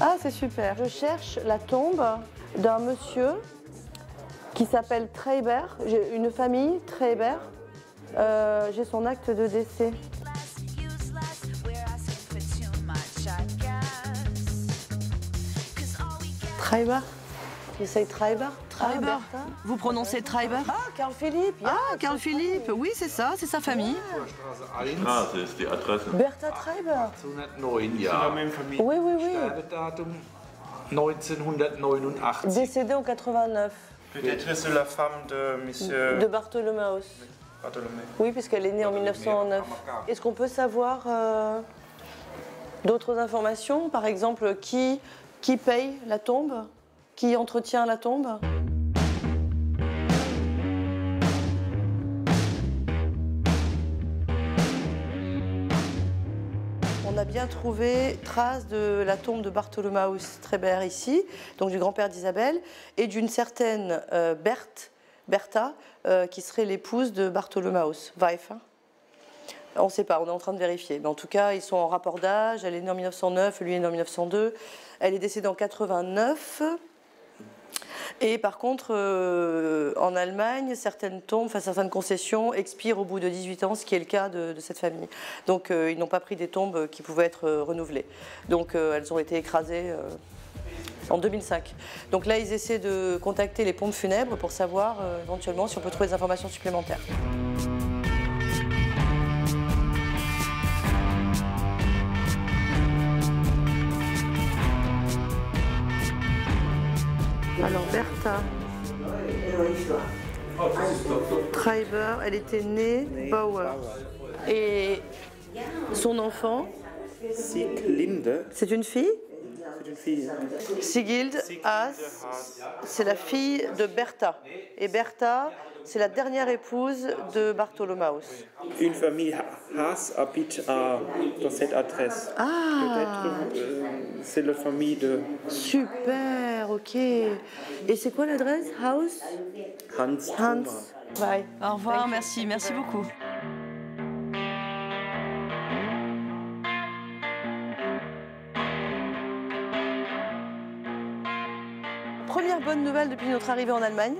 Ah, c'est super. Je cherche la tombe d'un monsieur qui s'appelle Treiber. J'ai une famille, Treiber. J'ai son acte de décès. Treiber. J'essaye Treiber. Treiber. Vous prononcez Treiber? Ah, Carl Philipp. Ah, Carl Philipp. Oui, c'est ça, c'est sa famille. Ah, c'est die Adresse. Bertha Treiber. 809, ja. Oui, oui, oui. Sterbedatum 1989. Décédé en 89. Peut-être c'est la femme de monsieur... De Bartholomäus. Oui, puisqu'elle est née en 1909. Est-ce qu'on peut savoir d'autres informations? Par exemple, qui paye la tombe? Qui entretient la tombe? On a bien trouvé trace de la tombe de Bartholomäus Treiber ici, donc du grand-père d'Isabelle, et d'une certaine Bertha, qui serait l'épouse de Bartholomäus, Weif. On ne sait pas, on est en train de vérifier. Mais en tout cas, ils sont en rapport d'âge. Elle est née en 1909, lui est né en 1902. Elle est décédée en 89. Et par contre, en Allemagne, certaines tombes, certaines concessions expirent au bout de 18 ans, ce qui est le cas de cette famille. Donc ils n'ont pas pris des tombes qui pouvaient être renouvelées. Donc elles ont été écrasées en 2005. Donc là, ils essaient de contacter les pompes funèbres pour savoir éventuellement si on peut trouver des informations supplémentaires. Alors Bertha Treiber, elle était née Bauer. Et son enfant, Sieglinde. c'est une fille? C'est une fille. Sigilde Haas, c'est la fille de Bertha. Et Bertha, c'est la dernière épouse de Bartholomäus. Une famille Haas habite dans cette adresse. Ah. Peut-être c'est la famille de... Super, ok. Et c'est quoi l'adresse? House? Hans. Bye. Au revoir, merci beaucoup. Première bonne nouvelle depuis notre arrivée en Allemagne.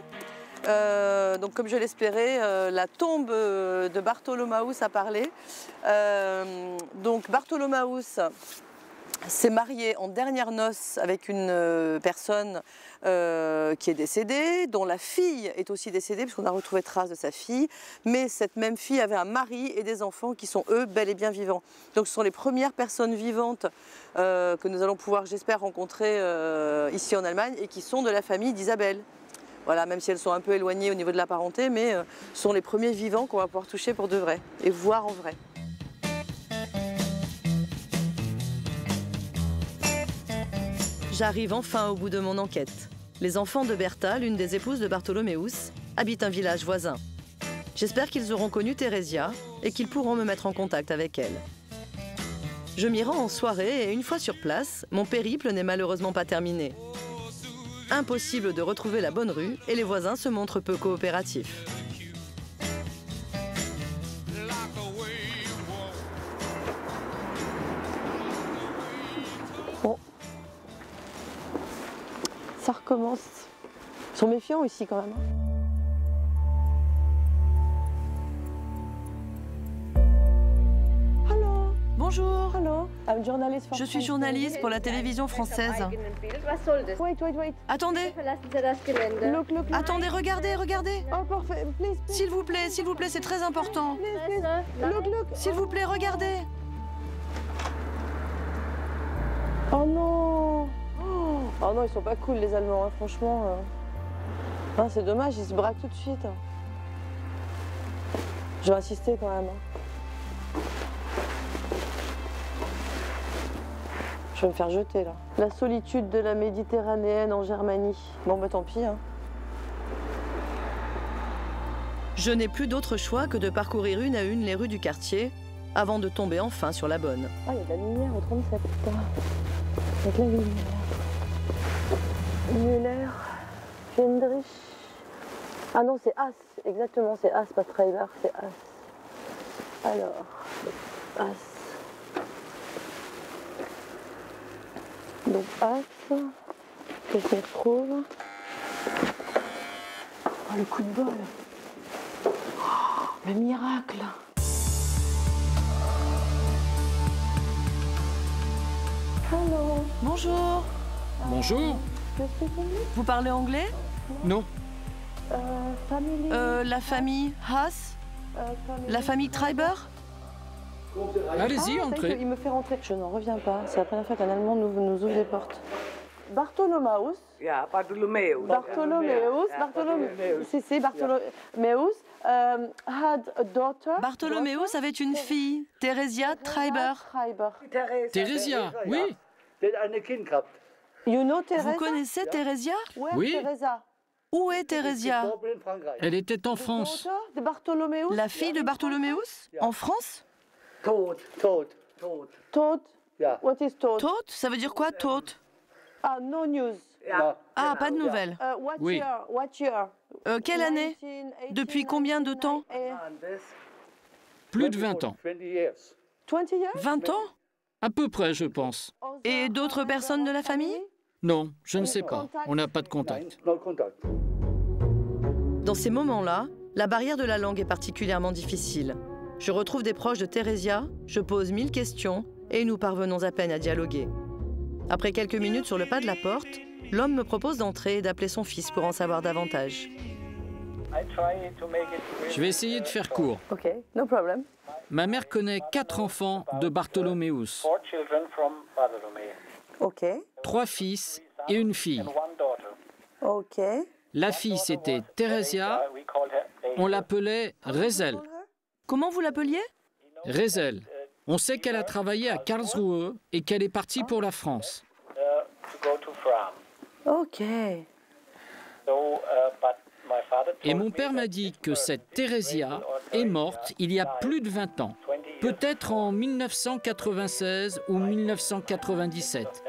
Donc comme je l'espérais, la tombe de Bartholomäus a parlé. Donc Bartholomäus s'est marié en dernières noces avec une personne qui est décédée, dont la fille est aussi décédée, puisqu'on a retrouvé trace de sa fille. Mais cette même fille avait un mari et des enfants qui sont, eux, bel et bien vivants. Donc ce sont les premières personnes vivantes que nous allons pouvoir, j'espère, rencontrer ici en Allemagne et qui sont de la famille d'Isabelle. Voilà, même si elles sont un peu éloignées au niveau de la parenté, mais ce sont les premiers vivants qu'on va pouvoir toucher pour de vrai et voir en vrai. J'arrive enfin au bout de mon enquête. Les enfants de Bertha, l'une des épouses de Bartholoméus, habitent un village voisin. J'espère qu'ils auront connu Theresia et qu'ils pourront me mettre en contact avec elle. Je m'y rends en soirée et une fois sur place, mon périple n'est malheureusement pas terminé. Impossible de retrouver la bonne rue et les voisins se montrent peu coopératifs. Bon. Ça recommence. Ils sont méfiants ici quand même. Bonjour. Hello. Je suis journaliste pour la télévision française. Attendez. Attendez, regardez, regardez. Oh, parfait. S'il vous plaît, c'est très important. S'il vous plaît, regardez. Oh non. Oh non, ils sont pas cool les Allemands, hein, franchement. Ah, c'est dommage, ils se braquent tout de suite. Je vais insister quand même. Je vais me faire jeter là. La solitude de la Méditerranéenne en Germanie. Bon bah tant pis. Hein. Je n'ai plus d'autre choix que de parcourir une à une les rues du quartier avant de tomber enfin sur la bonne. Ah, il y a de la lumière au 37. Avec la lumière. Müller, Gendrich. Ah non, c'est As. Exactement, c'est As, pas Treiber, c'est As. Alors, As. Donc As, que je m'y retrouve. Oh, le coup de bol. Oh, le miracle. Hello. Bonjour. Bonjour. Vous parlez anglais? Non. La famille Haas? La famille Treiber? Allez-y, Ah, entrez. il me fait rentrer. Je n'en reviens pas. C'est la première fois qu'un Allemand nous ouvre des portes. Bartholomäus. Ja, Bartholomeus. Bartholomäus had a daughter. Bartholoméus avait une fille, Theresia Treiber. Thérésia, oui. You know Teresa? Vous connaissez Theresia? Oui. Où est Theresia? Elle était en France. La fille de Bartholoméus? En France? Tot. What is tot? Tot? Ça veut dire quoi, tot? Ah, no news. Ah, pas de nouvelles. Oui. What year? Quelle année? Depuis combien de temps? Plus de 20 ans. 20 years? 20 ans? À peu près, je pense. Et d'autres personnes de la famille? Non, je ne sais pas. On n'a pas de contact. Dans ces moments-là, la barrière de la langue est particulièrement difficile. Je retrouve des proches de Theresia, je pose 1000 questions et nous parvenons à peine à dialoguer. Après quelques minutes sur le pas de la porte, l'homme me propose d'entrer et d'appeler son fils pour en savoir davantage. Je vais essayer de faire court. Ok, no problem. Ma mère connaît 4 enfants de Bartholoméus. Ok. 3 fils et une fille. Ok. La fille, c'était Theresia. On l'appelait Rezel. Comment vous l'appeliez? Rezel. On sait qu'elle a travaillé à Karlsruhe et qu'elle est partie pour la France. Ok. Et mon père m'a dit que cette Theresia est morte il y a plus de 20 ans. Peut-être en 1996 ou 1997.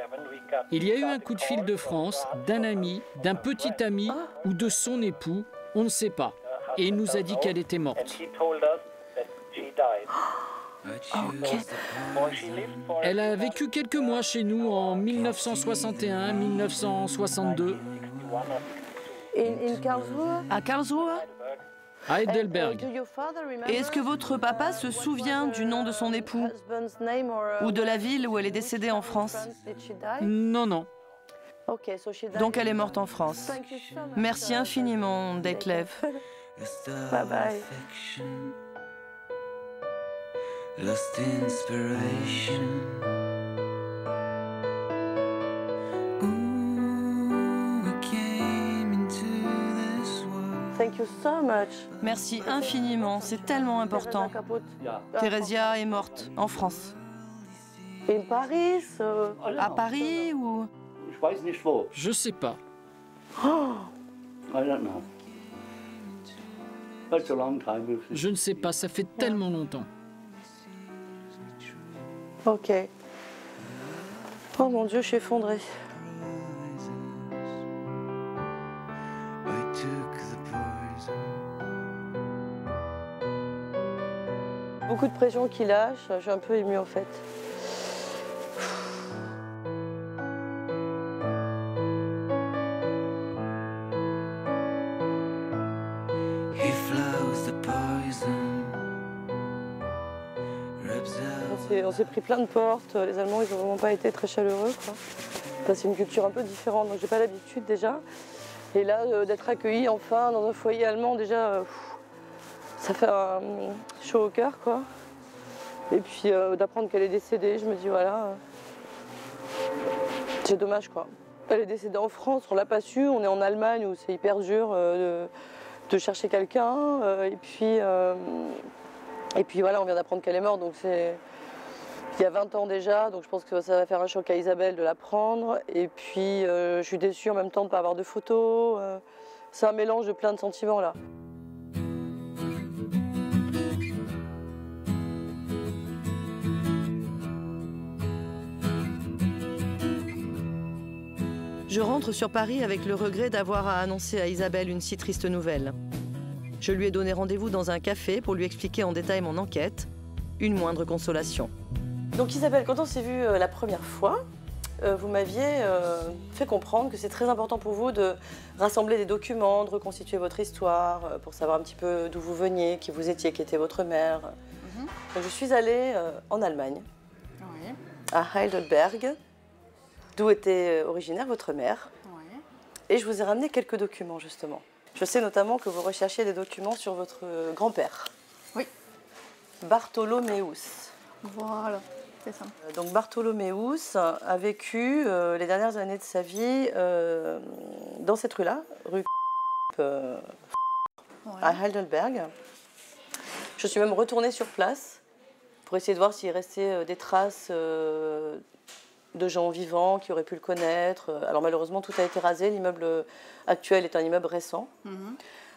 Il y a eu un coup de fil de France, d'un ami, d'un petit ami ou de son époux, on ne sait pas. Et il nous a dit qu'elle était morte. Elle a vécu quelques mois chez nous en 1961, 1962. In Karlsruhe? À Karlsruhe? À Heidelberg. Et est-ce que votre papa se souvient du nom de son époux? Ou de la ville où elle est décédée en France? Non, non. Donc elle est morte en France. Merci infiniment, Detlev. Bye bye. Lost inspiration. Ooh, we came into the Thank you so much. Merci infiniment, c'est tellement important. Theresia est morte en France. In Paris À Paris ou... Je sais pas. Je ne sais pas, ça fait tellement longtemps. Ok. Oh mon Dieu, je suis effondrée. Beaucoup de pression qui lâche, je suis un peu émue en fait. On s'est pris plein de portes, les Allemands ils n'ont vraiment pas été très chaleureux, quoi. Enfin, c'est une culture un peu différente, donc j'ai pas l'habitude déjà. Et là, d'être accueillie enfin dans un foyer allemand, déjà, ça fait un chaud au cœur, quoi. Et puis d'apprendre qu'elle est décédée, je me dis voilà, c'est dommage, quoi. Elle est décédée en France, on l'a pas su, on est en Allemagne où c'est hyper dur de chercher quelqu'un. Et puis voilà, on vient d'apprendre qu'elle est morte, donc c'est... Il y a 20 ans déjà, donc je pense que ça va faire un choc à Isabelle de l'apprendre. Et puis je suis déçue en même temps de ne pas avoir de photos. C'est un mélange de plein de sentiments là. Je rentre sur Paris avec le regret d'avoir à annoncer à Isabelle une si triste nouvelle. Je lui ai donné rendez-vous dans un café pour lui expliquer en détail mon enquête. Une moindre consolation. Donc Isabelle, quand on s'est vu la première fois, vous m'aviez fait comprendre que c'est très important pour vous de rassembler des documents, de reconstituer votre histoire, pour savoir un petit peu d'où vous veniez, qui vous étiez, qui était votre mère. Donc, je suis allée en Allemagne, à Heidelberg, d'où était originaire votre mère. Et je vous ai ramené quelques documents, justement. Je sais notamment que vous recherchiez des documents sur votre grand-père. Oui. Bartholoméus. Voilà, c'est ça. Donc Bartholoméus a vécu les dernières années de sa vie dans cette rue-là, rue à Heidelberg. Je suis même retournée sur place pour essayer de voir s'il restait des traces de gens vivants qui auraient pu le connaître. Alors malheureusement, tout a été rasé. L'immeuble actuel est un immeuble récent.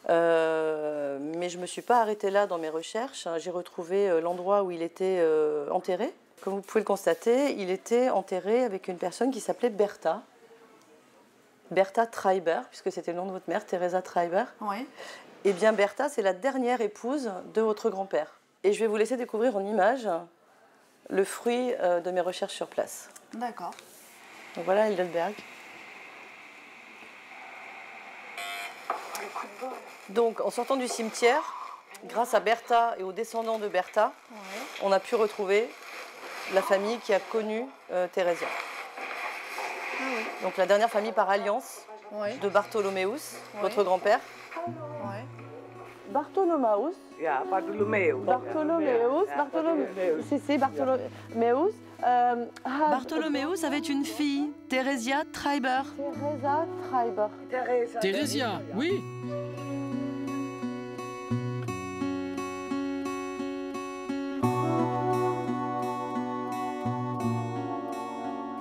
Mais je ne me suis pas arrêtée là dans mes recherches. J'ai retrouvé l'endroit où il était enterré. Comme vous pouvez le constater, il était enterré avec une personne qui s'appelait Bertha. Bertha Treiber, puisque c'était le nom de votre mère, Theresa Treiber. Oui. Eh bien, Bertha, c'est la dernière épouse de votre grand-père. Et je vais vous laisser découvrir en images le fruit de mes recherches sur place. D'accord. Donc voilà Heidelberg. Donc, en sortant du cimetière, grâce à Bertha et aux descendants de Bertha, on a pu retrouver la famille qui a connu Theresia. Donc la dernière famille par alliance de Bartholoméus, votre grand-père. Bartholoméus. Bartholoméus avait une fille, Theresia Treiber. Theresa Treiber. Theresia, oui.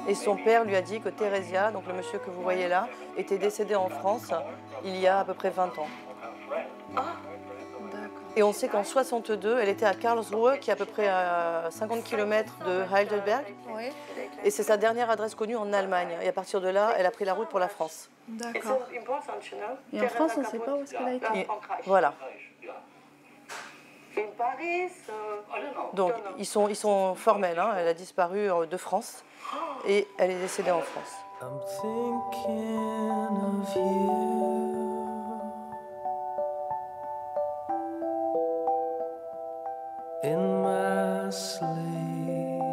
Et son père lui a dit que Theresia, donc le monsieur que vous voyez là, était décédé en France il y a à peu près 20 ans. Et on sait qu'en 62, elle était à Karlsruhe, qui est à peu près à 50 km de Heidelberg. Et c'est sa dernière adresse connue en Allemagne. Et à partir de là, elle a pris la route pour la France. D'accord. Et en France, on ne sait pas où est-ce qu'elle a été. Et voilà. Donc, ils sont formels. Hein. Elle a disparu de France et elle est décédée en France. I'm thinking of you. In my sleep.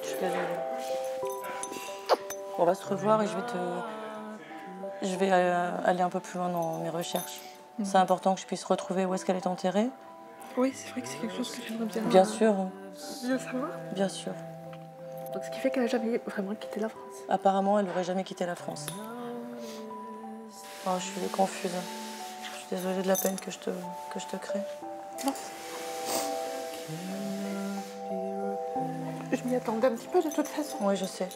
Je suis désolée. On va se revoir et je vais aller un peu plus loin dans mes recherches. C'est important que je puisse retrouver où est-ce qu'elle est enterrée. Oui, c'est vrai que c'est quelque chose que j'aimerais bien. Bien sûr. Bien savoir. Bien sûr. Donc ce qui fait qu'elle n'a jamais vraiment quitté la France. Apparemment, elle n'aurait jamais quitté la France. Oh, je suis confuse. suis désolée de la peine que je te crée. Non. Je m'y attendais un petit peu de toute façon. Oui, je sais.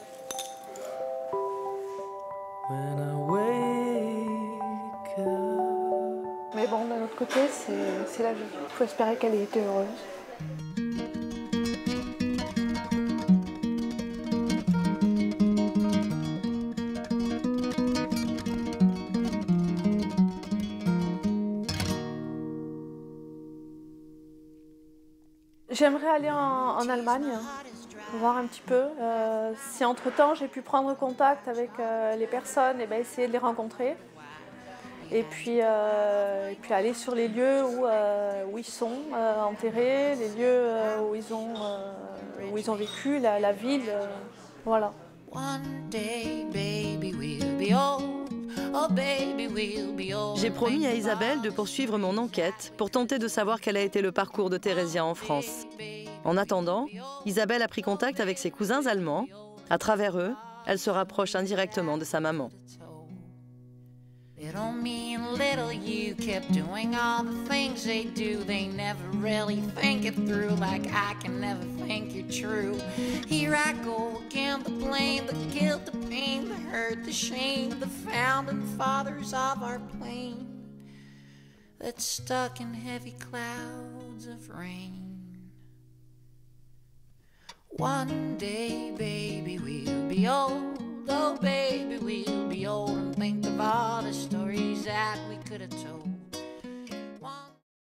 Mais bon, d'un autre côté, c'est la vie. Il faut espérer qu'elle ait été heureuse. J'aimerais aller en Allemagne, voir un petit peu. Si entre-temps j'ai pu prendre contact avec les personnes, et ben essayer de les rencontrer. Et puis aller sur les lieux où ils sont enterrés, les lieux où ils ont vécu, la ville, voilà. J'ai promis à Isabelle de poursuivre mon enquête pour tenter de savoir quel a été le parcours de Theresia en France. En attendant, Isabelle a pris contact avec ses cousins allemands. À travers eux, elle se rapproche indirectement de sa maman. Little me and little you kept doing all the things they do. They never really think it through, like I can never think you're true. Here I go again, the blame, the guilt, the pain, the hurt, the shame, the founding fathers of our plane that's stuck in heavy clouds of rain. One day, baby, we'll be old. Oh, baby, we'll be old and think of all the stories that we could have told.